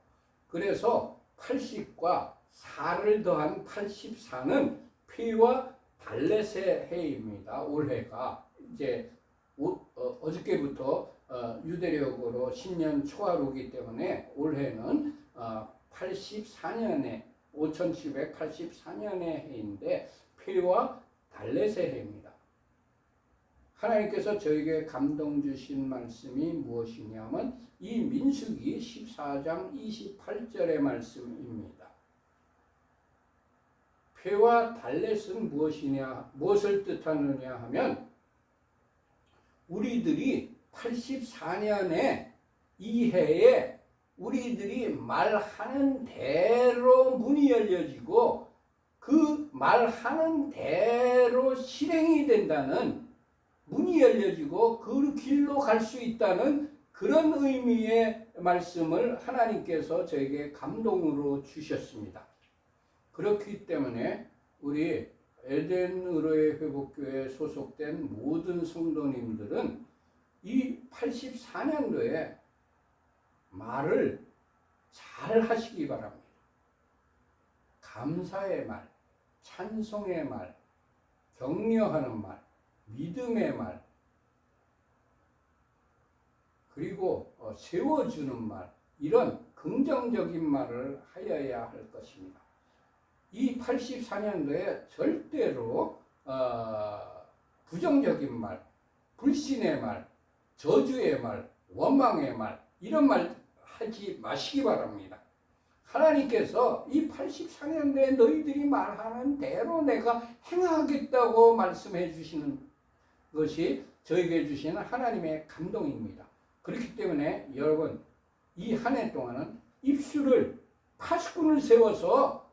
그래서 80과 4를 더한 84는 페와 달렛의 해입니다. 올해가 이제 어저께부터 유대력으로 신년 초하루기 때문에 올해는 5784년의 해인데 페와 달렛의 해입니다. 하나님께서 저에게 감동 주신 말씀이 무엇이냐면 이 민수기 14장 28절의 말씀입니다. 페와 달렛은 무엇을 뜻하느냐 하면 우리들이 84년에 이 해에 우리들이 말하는 대로 문이 열려지고 그 말하는 대로 실행이 된다는 문이 열려지고 그 길로 갈 수 있다는 그런 의미의 말씀을 하나님께서 저에게 감동으로 주셨습니다. 그렇기 때문에 우리 에덴 의로의 회복교회에 소속된 모든 성도님들은 이 84년도에 말을 잘 하시기 바랍니다. 감사의 말, 찬송의 말, 격려하는 말, 믿음의 말, 그리고 세워주는 말, 이런 긍정적인 말을 하여야 할 것입니다. 이 84년도에 절대로 부정적인 말, 불신의 말, 저주의 말, 원망의 말, 이런 말 하지 마시기 바랍니다. 하나님께서 이 84년도에 너희들이 말하는 대로 내가 행하겠다고 말씀해 주시는 것이 저에게 주시는 하나님의 감동입니다. 그렇기 때문에 여러분 이 한 해 동안은 입술을 파수꾼을 세워서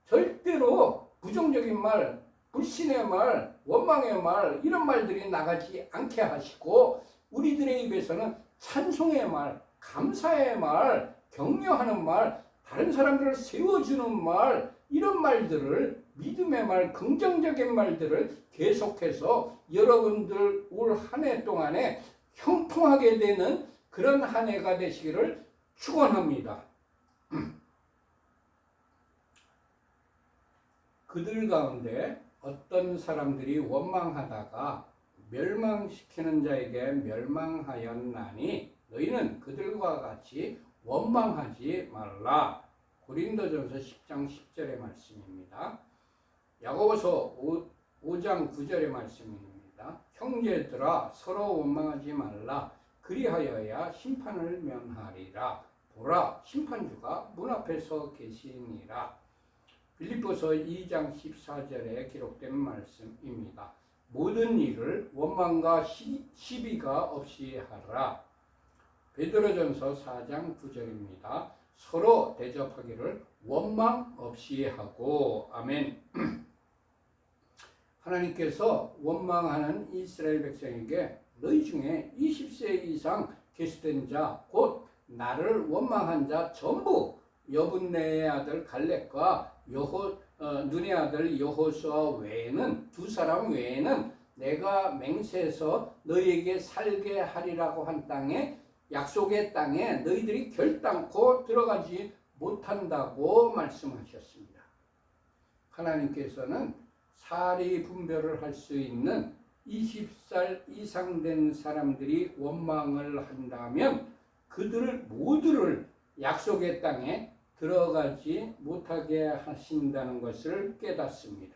절대로 부정적인 말, 불신의 말, 원망의 말 이런 말들이 나가지 않게 하시고 우리들의 입에서는 찬송의 말, 감사의 말, 격려하는 말, 다른 사람들을 세워주는 말 이런 말들을 믿음의 말, 긍정적인 말들을 계속해서 여러분들 올 한 해 동안에 형통하게 되는 그런 한 해가 되시기를 축원합니다. 그들 가운데 어떤 사람들이 원망하다가 멸망시키는 자에게 멸망하였나니 너희는 그들과 같이 원망하지 말라. 고린도전서 10장 10절의 말씀입니다. 야고보서 5장 9절의 말씀입니다. 형제들아 서로 원망하지 말라. 그리하여야 심판을 면하리라. 보라 심판주가 문 앞에 서 계시니라. 빌립보서 2장 14절에 기록된 말씀입니다. 모든 일을 원망과 시비가 없이 하라. 베드로전서 4장 9절입니다. 서로 대접하기를 원망 없이 하고. 아멘. 하나님께서 원망하는 이스라엘 백성에게 너희 중에 20세 이상 계수된 자 곧 나를 원망한 자 전부 여분네의 아들 갈렙과 눈의 아들 여호수아 외에는 두 사람 외에는 내가 맹세해서 너희에게 살게 하리라고 한 땅에 약속의 땅에 너희들이 결단코 들어가지 못한다고 말씀하셨습니다. 하나님께서는 사리 분별을 할 수 있는 20살 이상 된 사람들이 원망을 한다면 그들을 모두를 약속의 땅에 들어가지 못하게 하신다는 것을 깨닫습니다.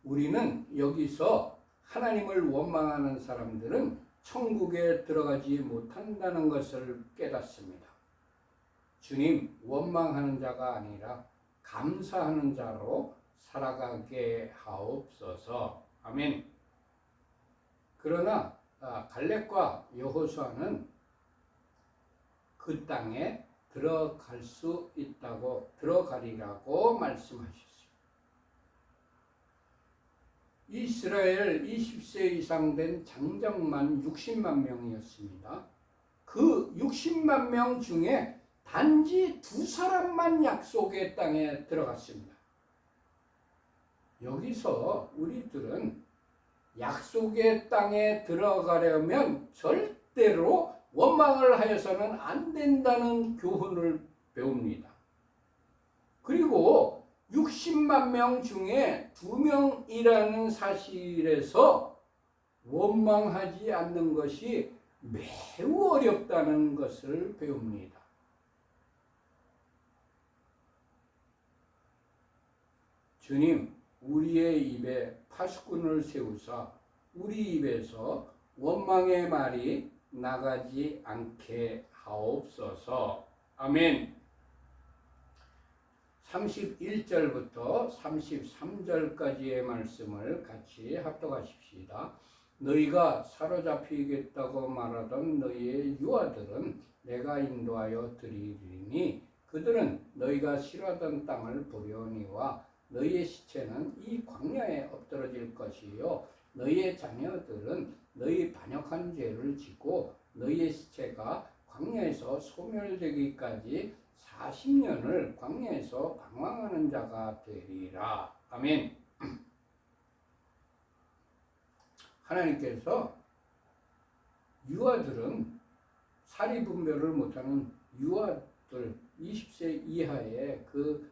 우리는 여기서 하나님을 원망하는 사람들은 천국에 들어가지 못한다는 것을 깨닫습니다. 주님, 원망하는 자가 아니라 감사하는 자로 살아가게 하옵소서. 아멘. 그러나 갈렙과 여호수아는 그 땅에 들어갈 수 있다고 들어가리라고 말씀하셨습니다. 이스라엘 20세 이상 된 장정만 60만 명이었습니다. 그 60만 명 중에 단지 두 사람만 약속의 땅에 들어갔습니다. 여기서 우리들은 약속의 땅에 들어가려면 절대로 원망을 하여서는 안 된다는 교훈을 배웁니다. 그리고 60만 명 중에 2명이라는 사실에서 원망하지 않는 것이 매우 어렵다는 것을 배웁니다. 주님, 우리의 입에 파수꾼을 세우사 우리 입에서 원망의 말이 나가지 않게 하옵소서. 아멘. 31절부터 33절까지의 말씀을 같이 합독하십시다. 너희가 사로잡히겠다고 말하던 너희의 유아들은 내가 인도하여 드리리니 그들은 너희가 싫어하던 땅을 보려니와 너희의 시체는 이 광야에 엎드러질 것이요 너희의 자녀들은 너희 반역한 죄를 지고 너희의 시체가 광야에서 소멸되기까지 40년을 광야에서 방황하는 자가 되리라. 아멘. 하나님께서 유아들은 사리분별을 못하는 유아들 20세 이하의 그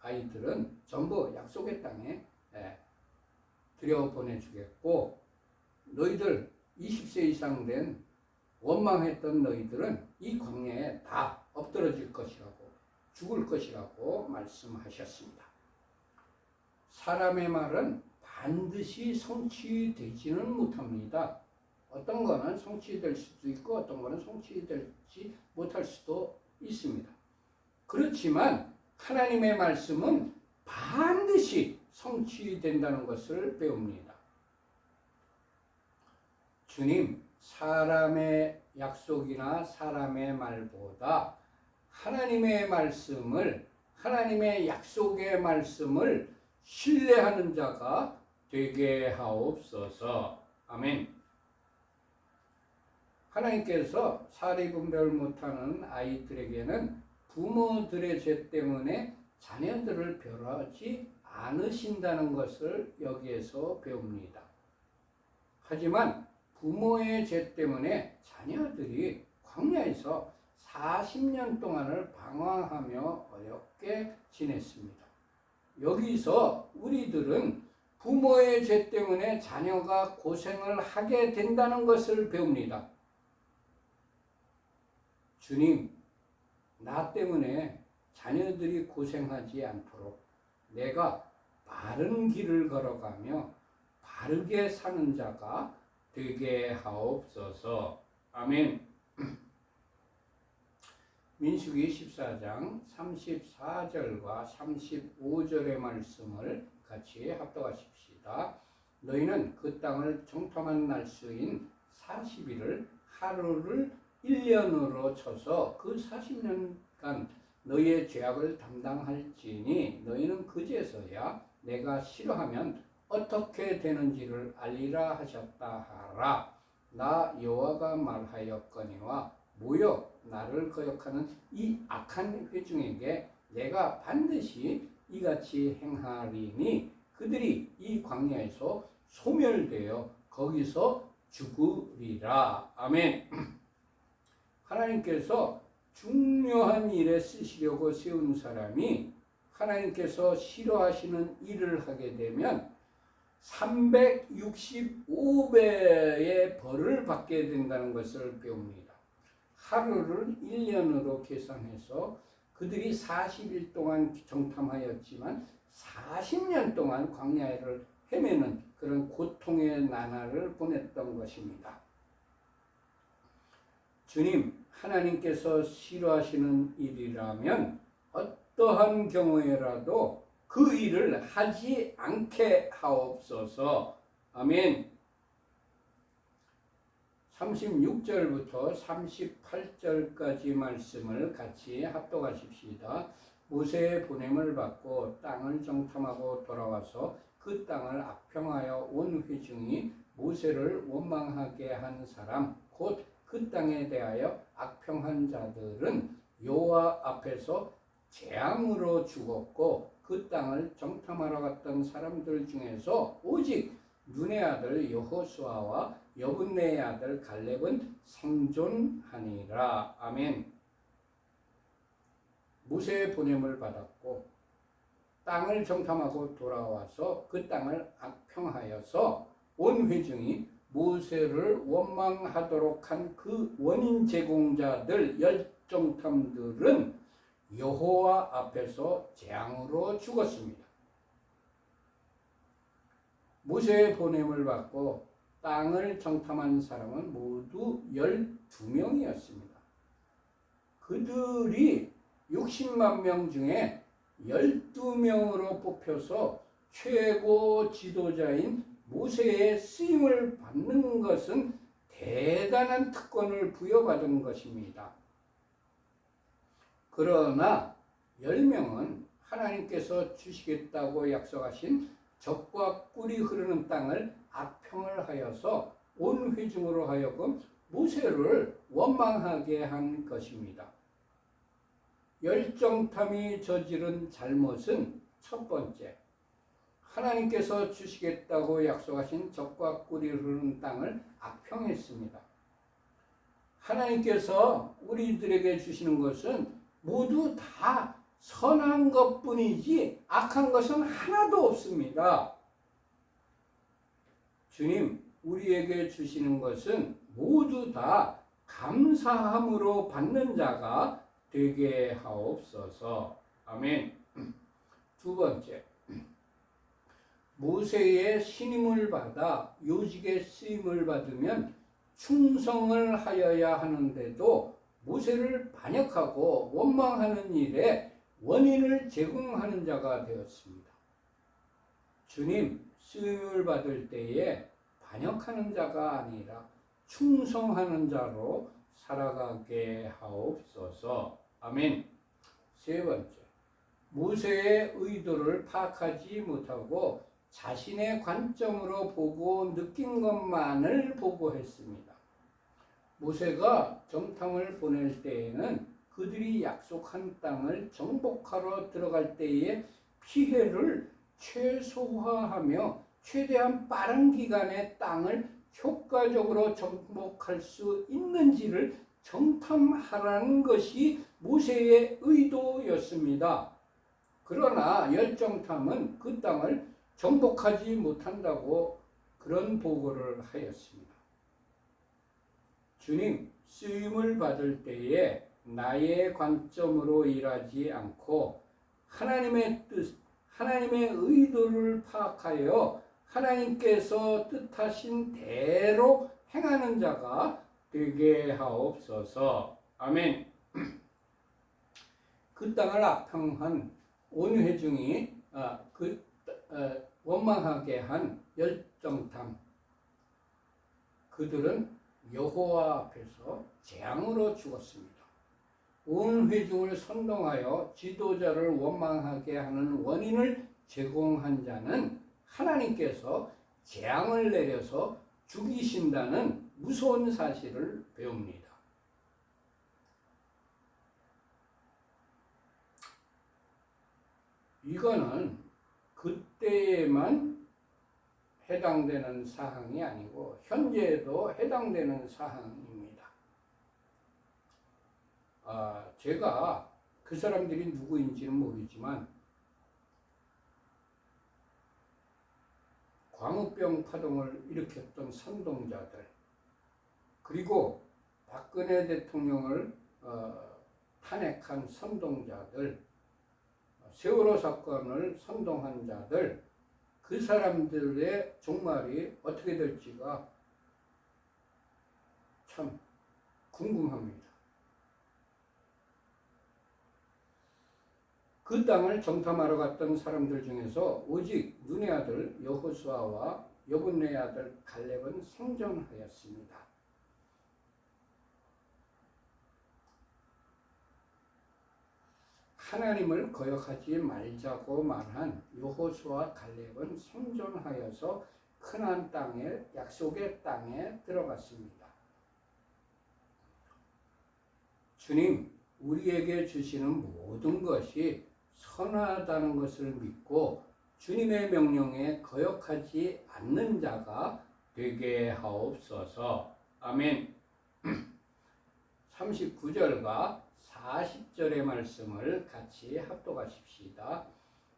아이들은 전부 약속의 땅에 들여보내주겠고 너희들 20세 이상 된 원망했던 너희들은 이 광야에 다 엎드러질 것이라고 죽을 것이라고 말씀하셨습니다. 사람의 말은 반드시 성취되지는 못합니다. 어떤 거는 성취될 수도 있고 어떤 거는 성취되지 못할 수도 있습니다. 그렇지만 하나님의 말씀은 반드시 성취된다는 것을 배웁니다. 주님, 사람의 약속이나 사람의 말보다 하나님의 말씀을, 하나님의 약속의 말씀을 신뢰하는 자가 되게 하옵소서. 아멘. 하나님께서 사리분별 못하는 아이들에게는 부모들의 죄 때문에 자녀들을 별하지 않으신다는 것을 여기에서 배웁니다. 하지만 부모의 죄 때문에 자녀들이 광야에서 40년 동안을 방황하며 어렵게 지냈습니다. 여기서 우리들은 부모의 죄 때문에 자녀가 고생을 하게 된다는 것을 배웁니다. 주님, 나 때문에 자녀들이 고생하지 않도록 내가 바른 길을 걸어가며 바르게 사는 자가 되게 하옵소서. 아멘. 민수기 14장 34절과 35절의 말씀을 같이 합독하십시다. 너희는 그 땅을 정탐한 날수인 40일을 하루를 1년으로 쳐서 그 40년간 너희의 죄악을 담당할지니 너희는 그제서야 내가 싫어하면 어떻게 되는지를 알리라 하셨다 하라. 나 여호와가 말하였거니와 모여 나를 거역하는 이 악한 회중에게 내가 반드시 이같이 행하리니 그들이 이 광야에서 소멸되어 거기서 죽으리라. 아멘. 하나님께서 중요한 일에 쓰시려고 세운 사람이 하나님께서 싫어하시는 일을 하게 되면 365배의 벌을 받게 된다는 것을 배웁니다. 하루를 1년으로 계산해서 그들이 40일 동안 정탐하였지만 40년 동안 광야를 헤매는 그런 고통의 나날을 보냈던 것입니다. 주님, 하나님께서 싫어하시는 일이라면 어떠한 경우에라도 그 일을 하지 않게 하옵소서. 아멘. 36절부터 38절까지 말씀을 같이 합독하십시다. 모세의 보냄을 받고 땅을 정탐하고 돌아와서 그 땅을 악평하여 온 회중이 모세를 원망하게 한 사람, 곧 그 땅에 대하여 악평한 자들은 여호와 앞에서 재앙으로 죽었고 그 땅을 정탐하러 갔던 사람들 중에서 오직 눈의 아들 여호수아와 여분네의 아들 갈렙은 생존하니라. 아멘. 모세의 보냄을 받았고 땅을 정탐하고 돌아와서 그 땅을 악평하여서 온 회중이 모세를 원망하도록 한 그 원인 제공자들 열정탐들은 여호와 앞에서 재앙으로 죽었습니다. 모세의 보냄을 받고 땅을 정탐한 사람은 모두 12명이었습니다. 그들이 60만 명 중에 12명으로 뽑혀서 최고 지도자인 모세의 쓰임을 받는 것은 대단한 특권을 부여받은 것입니다. 그러나 10명은 하나님께서 주시겠다고 약속하신 젖과 꿀이 흐르는 땅을 악평을 하여서 온 회중으로 하여금 모세를 원망하게 한 것입니다. 열정탐이 저지른 잘못은 첫 번째, 하나님께서 주시겠다고 약속하신 젖과 꿀이 흐르는 땅을 악평했습니다. 하나님께서 우리들에게 주시는 것은 모두 다 선한 것뿐이지 악한 것은 하나도 없습니다. 주님, 우리에게 주시는 것은 모두 다 감사함으로 받는 자가 되게 하옵소서. 아멘. 두 번째, 모세의 신임을 받아 요직에 쓰임을 받으면 충성을 하여야 하는데도 모세를 반역하고 원망하는 일에 원인을 제공하는 자가 되었습니다. 주님, 쓰임을 받을 때에 반역하는 자가 아니라 충성하는 자로 살아가게 하옵소서. 아멘. 세 번째, 모세의 의도를 파악하지 못하고 자신의 관점으로 보고 느낀 것만을 보고했습니다. 모세가 정탐을 보낼 때에는 그들이 약속한 땅을 정복하러 들어갈 때의 피해를 최소화하며 최대한 빠른 기간에 땅을 효과적으로 정복할 수 있는지를 정탐하라는 것이 모세의 의도였습니다. 그러나 열정탐은 그 땅을 정복하지 못한다고 그런 보고를 하였습니다. 주님, 쓰임을 받을 때에 나의 관점으로 일하지 않고 하나님의 뜻, 하나님의 의도를 파악하여 하나님께서 뜻하신 대로 행하는 자가 되게 하옵소서. 아멘. 그 땅을 악평한 온회중이 원망하게 한 열정탐, 그들은 여호와 앞에서 재앙으로 죽었습니다. 온 회중을 선동하여 지도자를 원망하게 하는 원인을 제공한 자는 하나님께서 재앙을 내려서 죽이신다는 무서운 사실을 배웁니다. 이거는 그때에만 해당되는 사항이 아니고 현재에도 해당되는 사항입니다. 제가 그 사람들이 누구인지는 모르지만 광우병 파동을 일으켰던 선동자들, 그리고 박근혜 대통령을 탄핵한 선동자들, 세월호 사건을 선동한 자들, 그 사람들의 종말이 어떻게 될지가 참 궁금합니다. 그 땅을 정탐하러 갔던 사람들 중에서 오직 눈의 아들 여호수아와 여분의 아들 갈렙은 생존하였습니다. 하나님을 거역하지 말자고 말한 여호수아 갈렙은 생존하여서 크나안 땅에, 약속의 땅에 들어갔습니다. 주님, 우리에게 주시는 모든 것이 선하다는 것을 믿고 주님의 명령에 거역하지 않는 자가 되게 하옵소서. 아멘. 39절과 40절의 말씀을 같이 합독하십시다.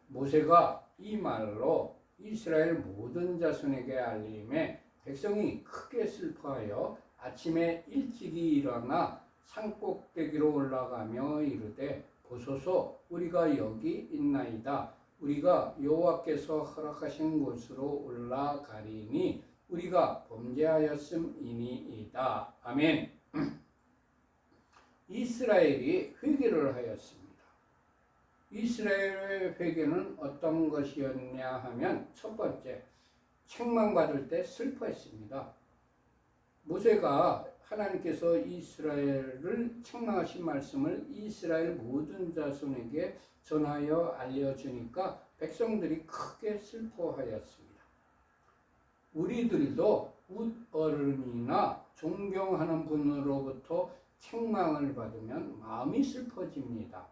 모세가 이 말로 이스라엘 모든 자손에게 알림해 백성이 크게 슬퍼하여 아침에 일찍이 일어나 산꼭대기로 올라가며 이르되 보소서, 우리가 여기 있나이다. 우리가 여호와께서 허락하신 곳으로 올라가리니 우리가 범죄하였음이니이다. 아멘. 이스라엘이 회개를 하였습니다. 이스라엘의 회개는 어떤 것이었냐 하면, 첫 번째, 책망받을 때 슬퍼했습니다. 모세가 하나님께서 이스라엘을 책망하신 말씀을 이스라엘 모든 자손에게 전하여 알려주니까 백성들이 크게 슬퍼하였습니다. 우리들도 웃어른이나 존경하는 분으로부터 책망을 받으면 마음이 슬퍼집니다.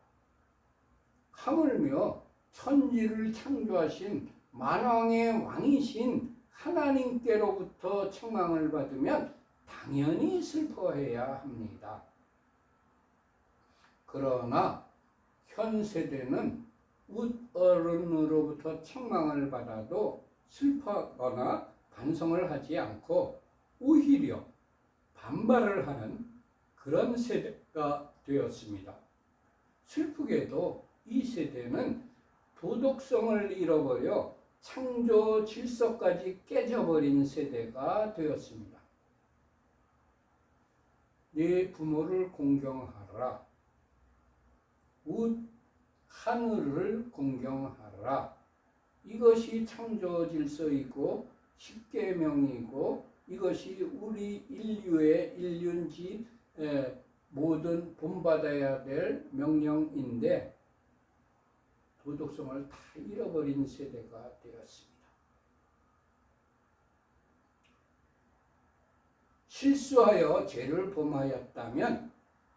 하물며 천지를 창조하신 만왕의 왕이신 하나님께로부터 책망을 받으면 당연히 슬퍼해야 합니다. 그러나 현 세대는 웃어른으로부터 책망을 받아도 슬퍼하거나 반성을 하지 않고 오히려 반발을 하는 그런 세대가 되었습니다. 슬프게도 이 세대는 도덕성을 잃어버려 창조 질서까지 깨져버린 세대가 되었습니다. 내 부모를 공경하라. 하늘을 공경하라. 이것이 창조 질서이고 십계명이고 이것이 우리 인류의 인륜지 모든 본받아야 될 명령인데 도덕성을 다 잃어버린 세대가 되었습니다. 실수하여 죄를 범하였다면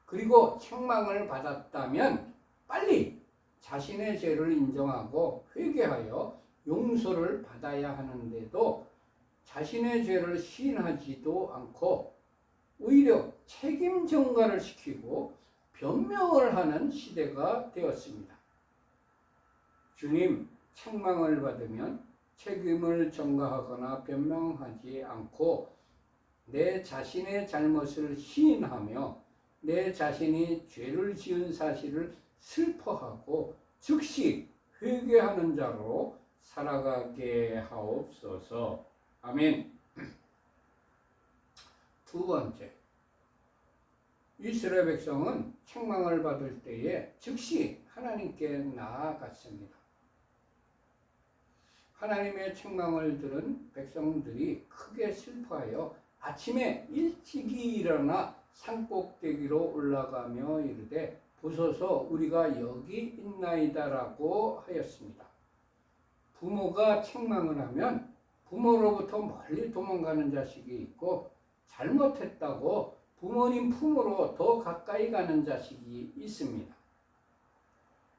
그리고 책망을 받았다면 빨리 자신의 죄를 인정하고 회개하여 용서를 받아야 하는데도 자신의 죄를 시인하지도 않고 오히려 책임 전가를 시키고 변명을 하는 시대가 되었습니다. 주님, 책망을 받으면 책임을 전가하거나 변명하지 않고 내 자신의 잘못을 시인하며 내 자신이 죄를 지은 사실을 슬퍼하고 즉시 회개하는 자로 살아가게 하옵소서. 아멘. 두 번째, 이스라엘 백성은 책망을 받을 때에 즉시 하나님께 나아갔습니다. 하나님의 책망을 들은 백성들이 크게 슬퍼하여 아침에 일찍이 일어나 산꼭대기로 올라가며 이르되 보소서 우리가 여기 있나이다라고 하였습니다. 부모가 책망을 하면 부모로부터 멀리 도망가는 자식이 있고 잘못했다고 부모님 품으로 더 가까이 가는 자식이 있습니다.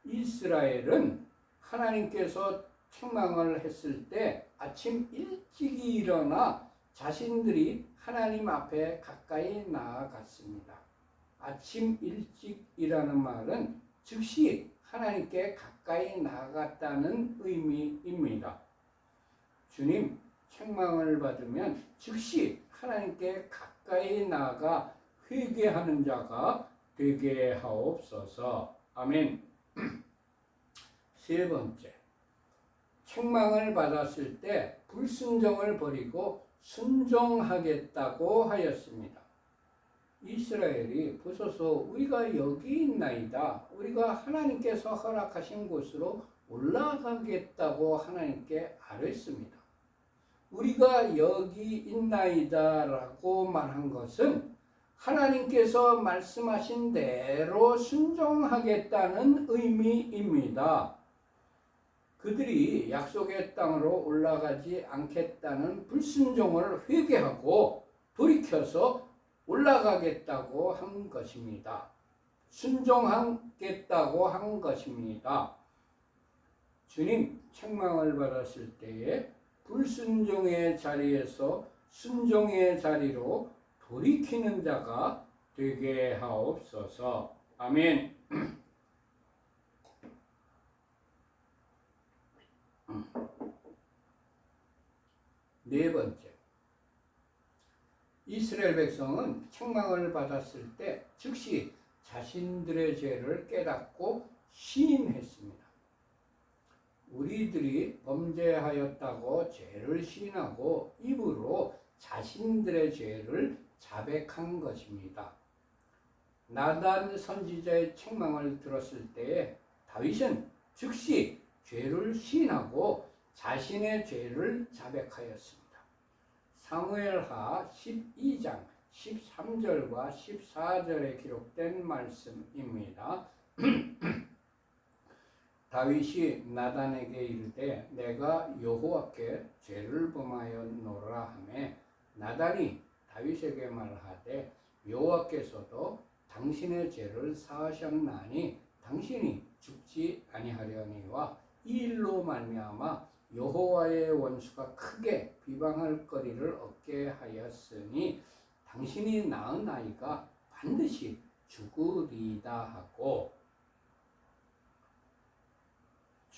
이스라엘은 하나님께서 책망을 했을 때 아침 일찍이 일어나 자신들이 하나님 앞에 가까이 나아갔습니다. 아침 일찍이라는 말은 즉시 하나님께 가까이 나아갔다는 의미입니다. 주님, 책망을 받으면 즉시 하나님께 가까이 나아가 회개하는 자가 되게 하옵소서. 아멘. 세 번째, 책망을 받았을 때 불순종을 버리고 순종하겠다고 하였습니다. 이스라엘이 보소서 우리가 여기 있나이다. 우리가 하나님께서 허락하신 곳으로 올라가겠다고 하나님께 아뢰습니다. 우리가 여기 있나이다 라고 말한 것은 하나님께서 말씀하신 대로 순종하겠다는 의미입니다. 그들이 약속의 땅으로 올라가지 않겠다는 불순종을 회개하고 돌이켜서 올라가겠다고 한 것입니다. 순종하겠다고 한 것입니다. 주님, 책망을 받았을 때에 불순종의 자리에서 순종의 자리로 돌이키는 자가 되게 하옵소서. 아멘. 네 번째, 이스라엘 백성은 책망을 받았을 때 즉시 자신들의 죄를 깨닫고 시인했습니다. 우리들이 범죄하였다고 죄를 시인하고 입으로 자신들의 죄를 자백한 것입니다. 나단 선지자의 책망을 들었을 때 다윗은 즉시 죄를 시인하고 자신의 죄를 자백하였습니다. 사무엘하 12장 13절과 14절에 기록된 말씀입니다. 다윗이 나단에게 이르되 내가 여호와께 죄를 범하였노라 하매 나단이 다윗에게 말하되 여호와께서도 당신의 죄를 사하셨나니 당신이 죽지 아니하려니와 이 일로 말미암아 여호와의 원수가 크게 비방할 거리를 얻게 하였으니 당신이 낳은 아이가 반드시 죽으리다 하고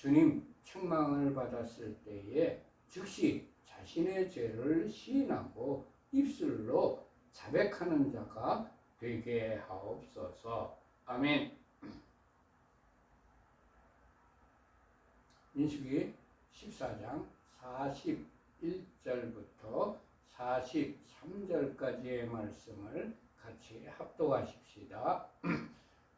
주님 책망을 받았을 때에 즉시 자신의 죄를 시인하고 입술로 자백하는 자가 되게 하옵소서. 아멘. 민수기 14장 41절부터 43절까지의 말씀을 같이 합독하십시다.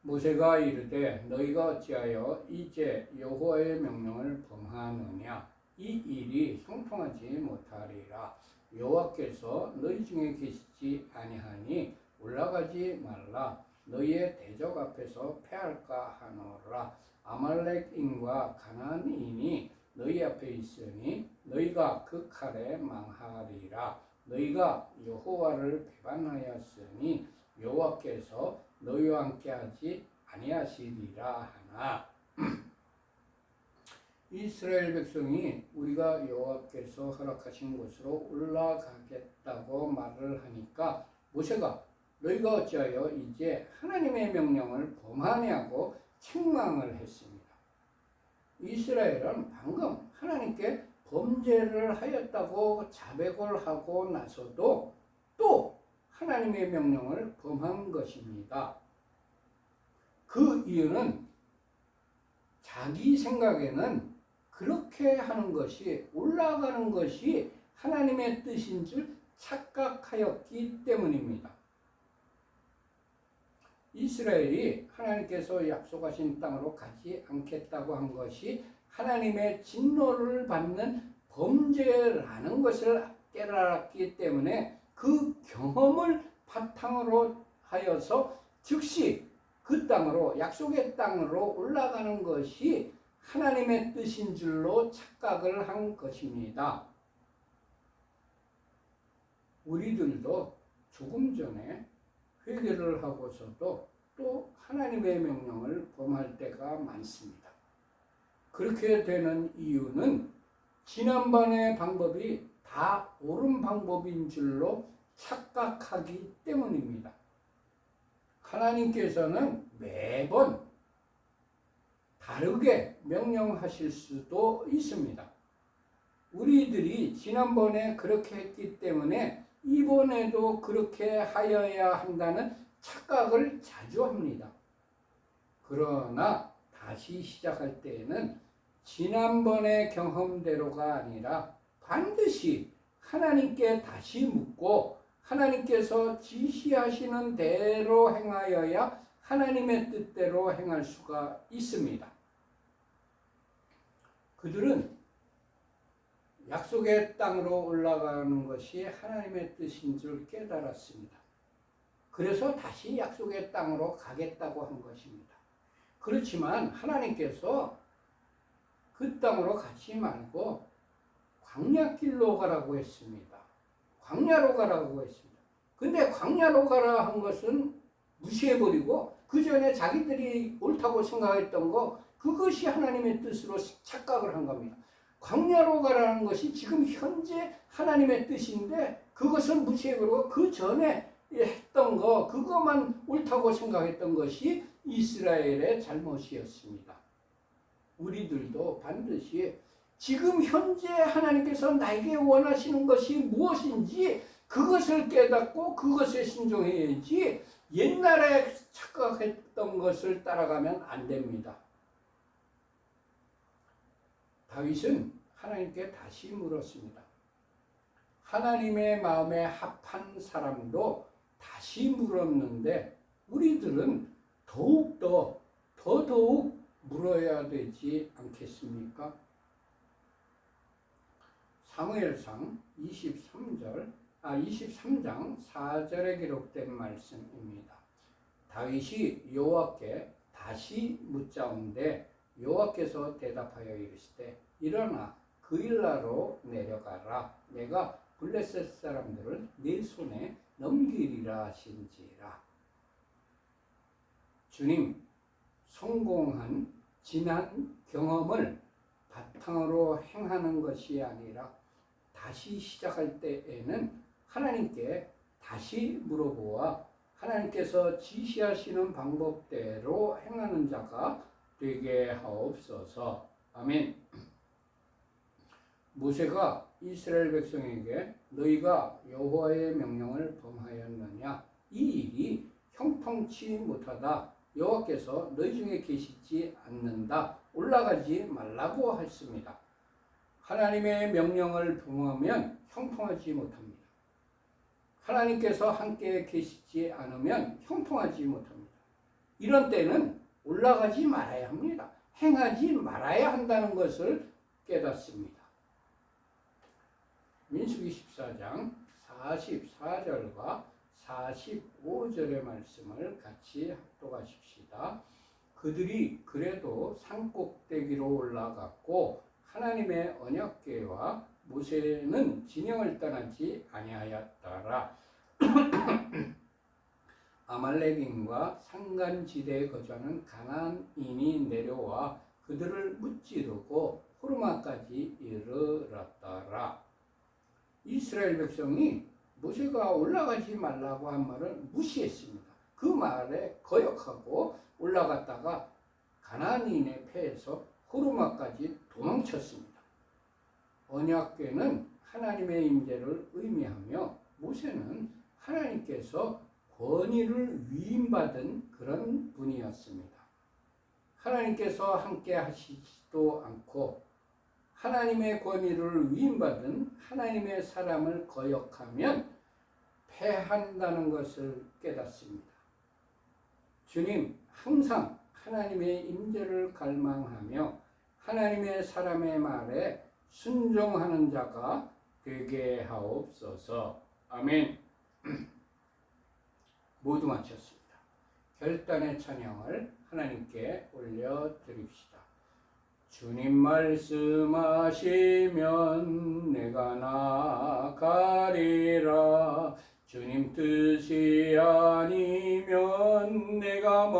모세가 이르되 너희가 어찌하여 이제 여호와의 명령을 범하느냐 이 일이 형통하지 못하리라. 여호와께서 너희 중에 계시지 아니하니 올라가지 말라. 너희의 대적 앞에서 패할까 하노라. 아말렉인과 가나안인이 너희 앞에 있으니 너희가 그 칼에 망하리라. 너희가 여호와를 배반하였으니 여호와께서 너희와 함께하지 아니하시리라 하나. 이스라엘 백성이 우리가 여호와께서 허락하신 곳으로 올라가겠다고 말을 하니까 모세가 너희가 어찌하여 이제 하나님의 명령을 범하냐고 책망을 했습니다. 이스라엘은 방금 하나님께 범죄를 하였다고 자백을 하고 나서도 또 하나님의 명령을 범한 것입니다. 그 이유는 자기 생각에는 그렇게 하는 것이, 올라가는 것이 하나님의 뜻인 줄 착각하였기 때문입니다. 이스라엘이 하나님께서 약속하신 땅으로 가지 않겠다고 한 것이 하나님의 진노를 받는 범죄라는 것을 깨달았기 때문에 그 경험을 바탕으로 하여서 즉시 그 땅으로, 약속의 땅으로 올라가는 것이 하나님의 뜻인 줄로 착각을 한 것입니다. 우리들도 조금 전에 회개를 하고서도 또 하나님의 명령을 범할 때가 많습니다. 그렇게 되는 이유는 지난번의 방법이 다 옳은 방법인 줄로 착각하기 때문입니다. 하나님께서는 매번 다르게 명령하실 수도 있습니다. 우리들이 지난번에 그렇게 했기 때문에 이번에도 그렇게 하여야 한다는 착각을 자주 합니다. 그러나 다시 시작할 때에는 지난번의 경험대로가 아니라 반드시 하나님께 다시 묻고 하나님께서 지시하시는 대로 행하여야 하나님의 뜻대로 행할 수가 있습니다. 그들은 약속의 땅으로 올라가는 것이 하나님의 뜻인 줄 깨달았습니다. 그래서 다시 약속의 땅으로 가겠다고 한 것입니다. 그렇지만 하나님께서 그 땅으로 가지 말고 광야길로 가라고 했습니다. 광야로 가라고 했습니다. 근데 광야로 가라 한 것은 무시해버리고 그 전에 자기들이 옳다고 생각했던 거, 그것이 하나님의 뜻으로 착각을 한 겁니다. 광야로 가라는 것이 지금 현재 하나님의 뜻인데 그것은 무시해버리고 그 전에 했던 거, 그것만 옳다고 생각했던 것이 이스라엘의 잘못이었습니다. 우리들도 반드시 지금 현재 하나님께서 나에게 원하시는 것이 무엇인지 그것을 깨닫고 그것에 순종해야지 옛날에 착각했던 것을 따라가면 안 됩니다. 다윗은 하나님께 다시 물었습니다. 하나님의 마음에 합한 사람도 다시 물었는데 우리들은 더욱더 더더욱 물어야 되지 않겠습니까? 사무엘상 23장 4절에 기록된 말씀입니다. 다윗이 여호와께 다시 묻자온데 여호와께서 대답하여 이르시되 일어나 그일라로 내려가라. 내가 블레셋 사람들을 네 손에 넘기리라 하신지라. 주님, 성공한 지난 경험을 바탕으로 행하는 것이 아니라 다시 시작할 때에는 하나님께 다시 물어보아 하나님께서 지시하시는 방법대로 행하는 자가 되게 하옵소서. 아멘. 모세가 이스라엘 백성에게 너희가 여호와의 명령을 범하였느냐, 이 일이 형통치 못하다. 여호와께서 너희 중에 계시지 않는다. 올라가지 말라고 했습니다. 하나님의 명령을 범하면 형통하지 못합니다. 하나님께서 함께 계시지 않으면 형통하지 못합니다. 이런 때는 올라가지 말아야 합니다. 행하지 말아야 한다는 것을 깨닫습니다. 민수기 14장 44절과 45절의 말씀을 같이 합독하십시다. 그들이 그래도 산꼭대기로 올라갔고 하나님의 언약궤와 모세는 진영을 떠나지 아니하였더라. 아말렉인과 산간지대에 거주하는 가나안인이 내려와 그들을 무찌르고 호르마까지 이르렀더라. 이스라엘 백성이 모세가 올라가지 말라고 한 말을 무시했습니다. 그 말에 거역하고 올라갔다가 가나안인의 패에서 호르마까지 도망쳤습니다. 언약궤는 하나님의 임재를 의미하며 모세는 하나님께서 권위를 위임받은 그런 분이었습니다. 하나님께서 함께 하시지도 않고 하나님의 권위를 위임받은 하나님의 사람을 거역하면 패한다는 것을 깨닫습니다. 주님 항상 하나님의 임재를 갈망하며 하나님의 사람의 말에 순종하는 자가 되게 하옵소서. 아멘. 모두 마쳤습니다. 결단의 찬양을 하나님께 올려드립시다. 주님 말씀하시면 내가 나아가리라. 주님 뜻이 아니면 내가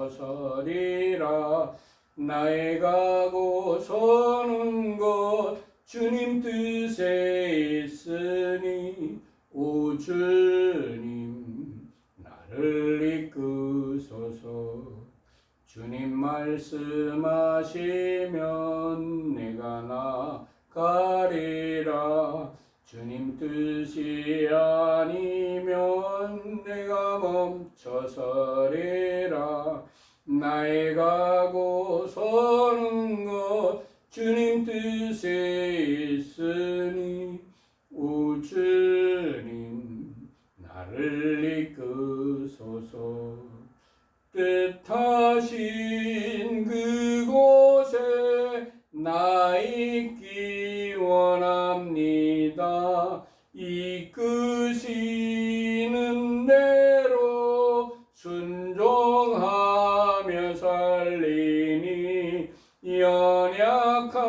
멈춰서리라. 나의 가고 서는 것 주님 뜻에 있으니 오 주님 나를 이끄소서. 주님 말씀하시면 내가 나가리라. 주님 뜻이 아니면 내가 멈춰서리라. 나의 가고 서는 것 주님 뜻에 있으니 오 주님 나를 이끄소서. 뜻하신 그곳에 나 있기 원합니다. 이끄시는 대로 순종하며 살리니 연약한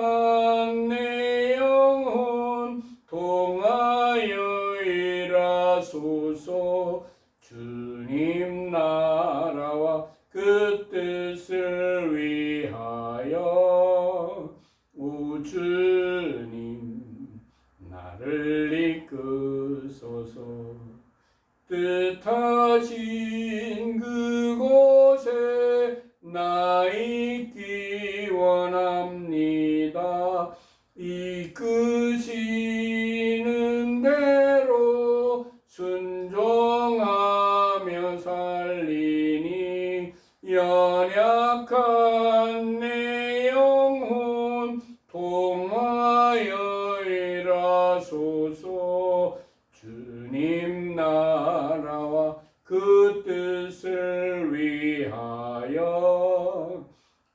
내 영혼 통하여 일하소서. 주님 나라와 그 뜻을 위하여 오 주님 나를 이끄소서. 뜻하신 그곳에 나 있기 원합니다. 이끄시는 대로 순종하며 살리니 연약한 내 영혼 통하여 일하소서. 주님 나라와 그 뜻을 위하여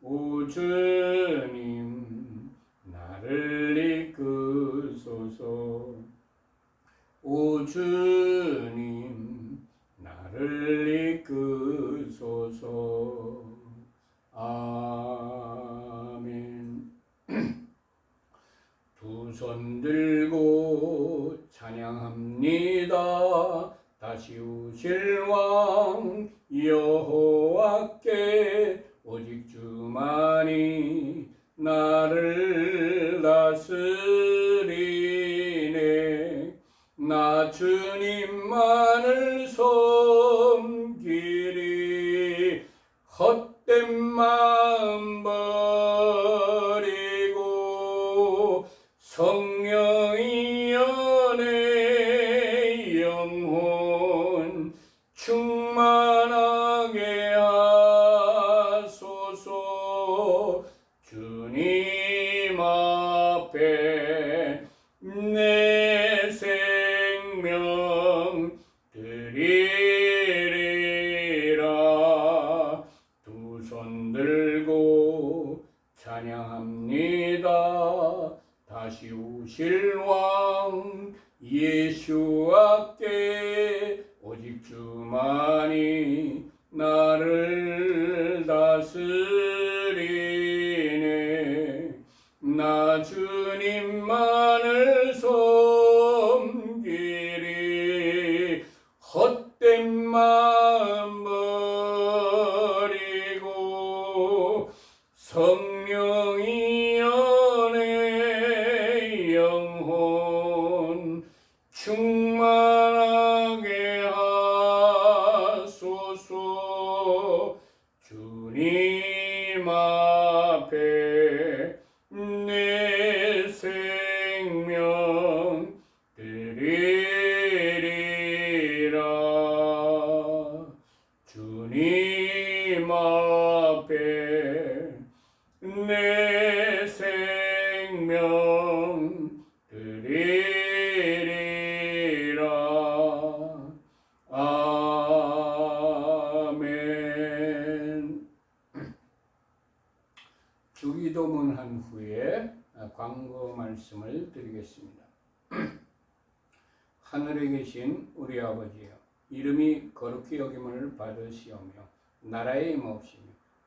오 주님 나를 이끄소서. 오 주님 나를 이끄소서. 아멘. 두 손 들고 찬양합니다. 다시 오실 왕 여호와께 오직 주만이 나를 다스리네. 나 주님만을 섬기리. 헛된 마음 버리고 성령의 연애 영혼 충만하게 하소서. 주님 앞에 내 생명 드리리라. 두 손 들고 찬양합니다. 다시 오실 왕 예수와께 오직 주님 앞에 내 생명 드리리라. 주님 앞에 내 생명 드리리라. 아멘. 주기도문 한 후에 광고 말씀을 드리겠습니다. 하늘에 계신 우리 아버지여, 이름이 거룩히 여김을 받으시오며 나라에 임하옵시며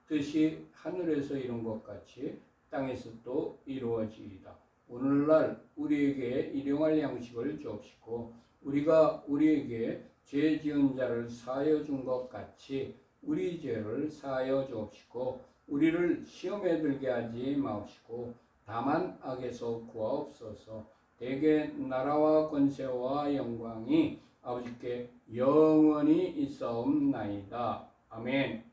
뜻이 하늘에서 이룬 것 같이 땅에서도 이루어지이다. 오늘날 우리에게 일용할 양식을 주옵시고 우리가 우리에게 죄 지은 자를 사하여 준 것 같이 우리 죄를 사하여 주옵시고 우리를 시험에 들게 하지 마옵시고 다만 악에서 구하옵소서. 대개 나라와 권세와 영광이 아버지께 영원히 있사옵나이다. 아멘.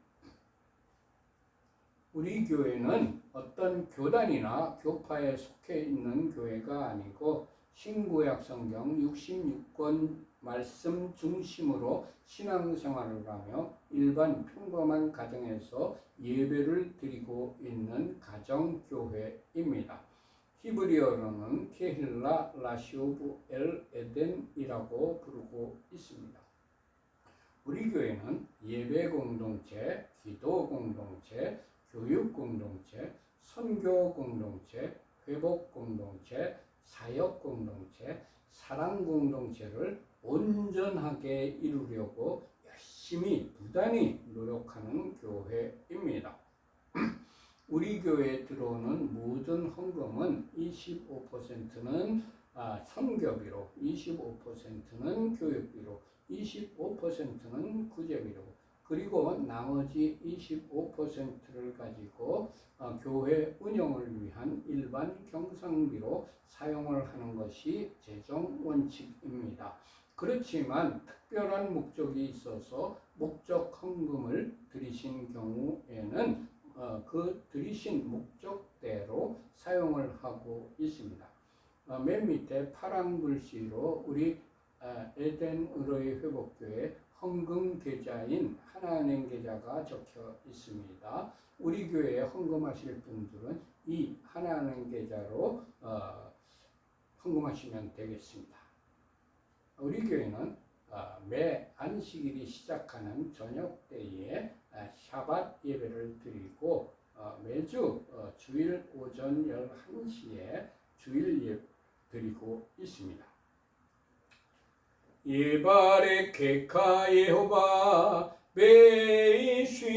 우리 교회는 어떤 교단이나 교파에 속해 있는 교회가 아니고 신구약 성경 66권 말씀 중심으로 신앙생활을 하며 일반 평범한 가정에서 예배를 드리고 있는 가정교회입니다. 히브리어로는 케힐라 라시오브 엘 에덴이라고 부르고 있습니다. 우리 교회는 예배 공동체, 기도 공동체, 교육 공동체, 선교 공동체, 회복 공동체, 사역 공동체, 사랑 공동체를 온전하게 이루려고 열심히 부단히 노력하는 교회입니다. 우리 교회에 들어오는 모든 헌금은 25%는 선교비로, 25%는 교육비로, 25%는 구제비로, 그리고 나머지 25%를 가지고 교회 운영을 위한 일반 경상비로 사용을 하는 것이 재정 원칙입니다. 그렇지만 특별한 목적이 있어서 목적 헌금을 드리신 경우에는 그 드리신 목적대로 사용을 하고 있습니다. 맨 밑에 파란 글씨로 우리 에덴 의로의 회복교회 헌금 계좌인 하나은행 계좌가 적혀 있습니다. 우리 교회에 헌금하실 분들은 이 하나은행 계좌로 헌금하시면 되겠습니다. 우리 교회는 매 안식일이 시작하는 저녁 때에 샤밧 예배를 드리고 매주 주일 오전 11시에 주일 예배 드리고 있습니다. 예바레케카 예호바 베이시메레카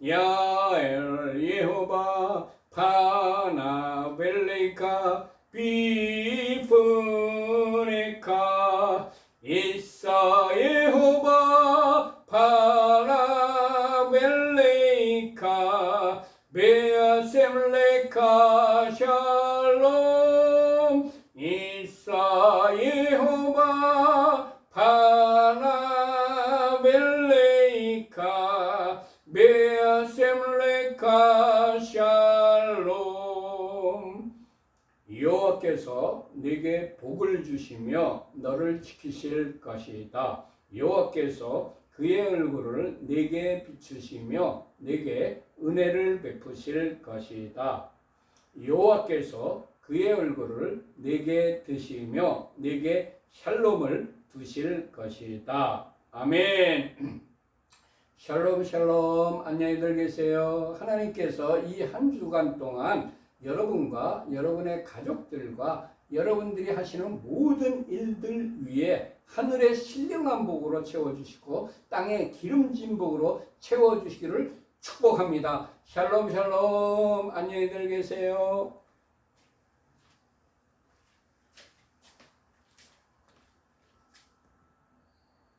야엘 예호바 파나벨레카 비프네카 이사 예호바 파나벨레카 베아셈레카 샬롬 이사 예호바 파나벨레이카 베아셈레카 샬롬. 여호와께서 네게 복을 주시며 너를 지키실 것이다. 여호와께서 그의 얼굴을 네게 비추시며 네게 은혜를 베푸실 것이다. 여호와께서 그의 얼굴을 네게 드시며 네게 샬롬을 두실 것이다. 아멘. 샬롬 샬롬. 안녕히들 계세요. 하나님께서 이 한 주간 동안 여러분과 여러분의 가족들과 여러분들이 하시는 모든 일들 위에 하늘의 신령한 복으로 채워주시고 땅의 기름진 복으로 채워주시기를 축복합니다. 샬롬 샬롬. 안녕히들 계세요.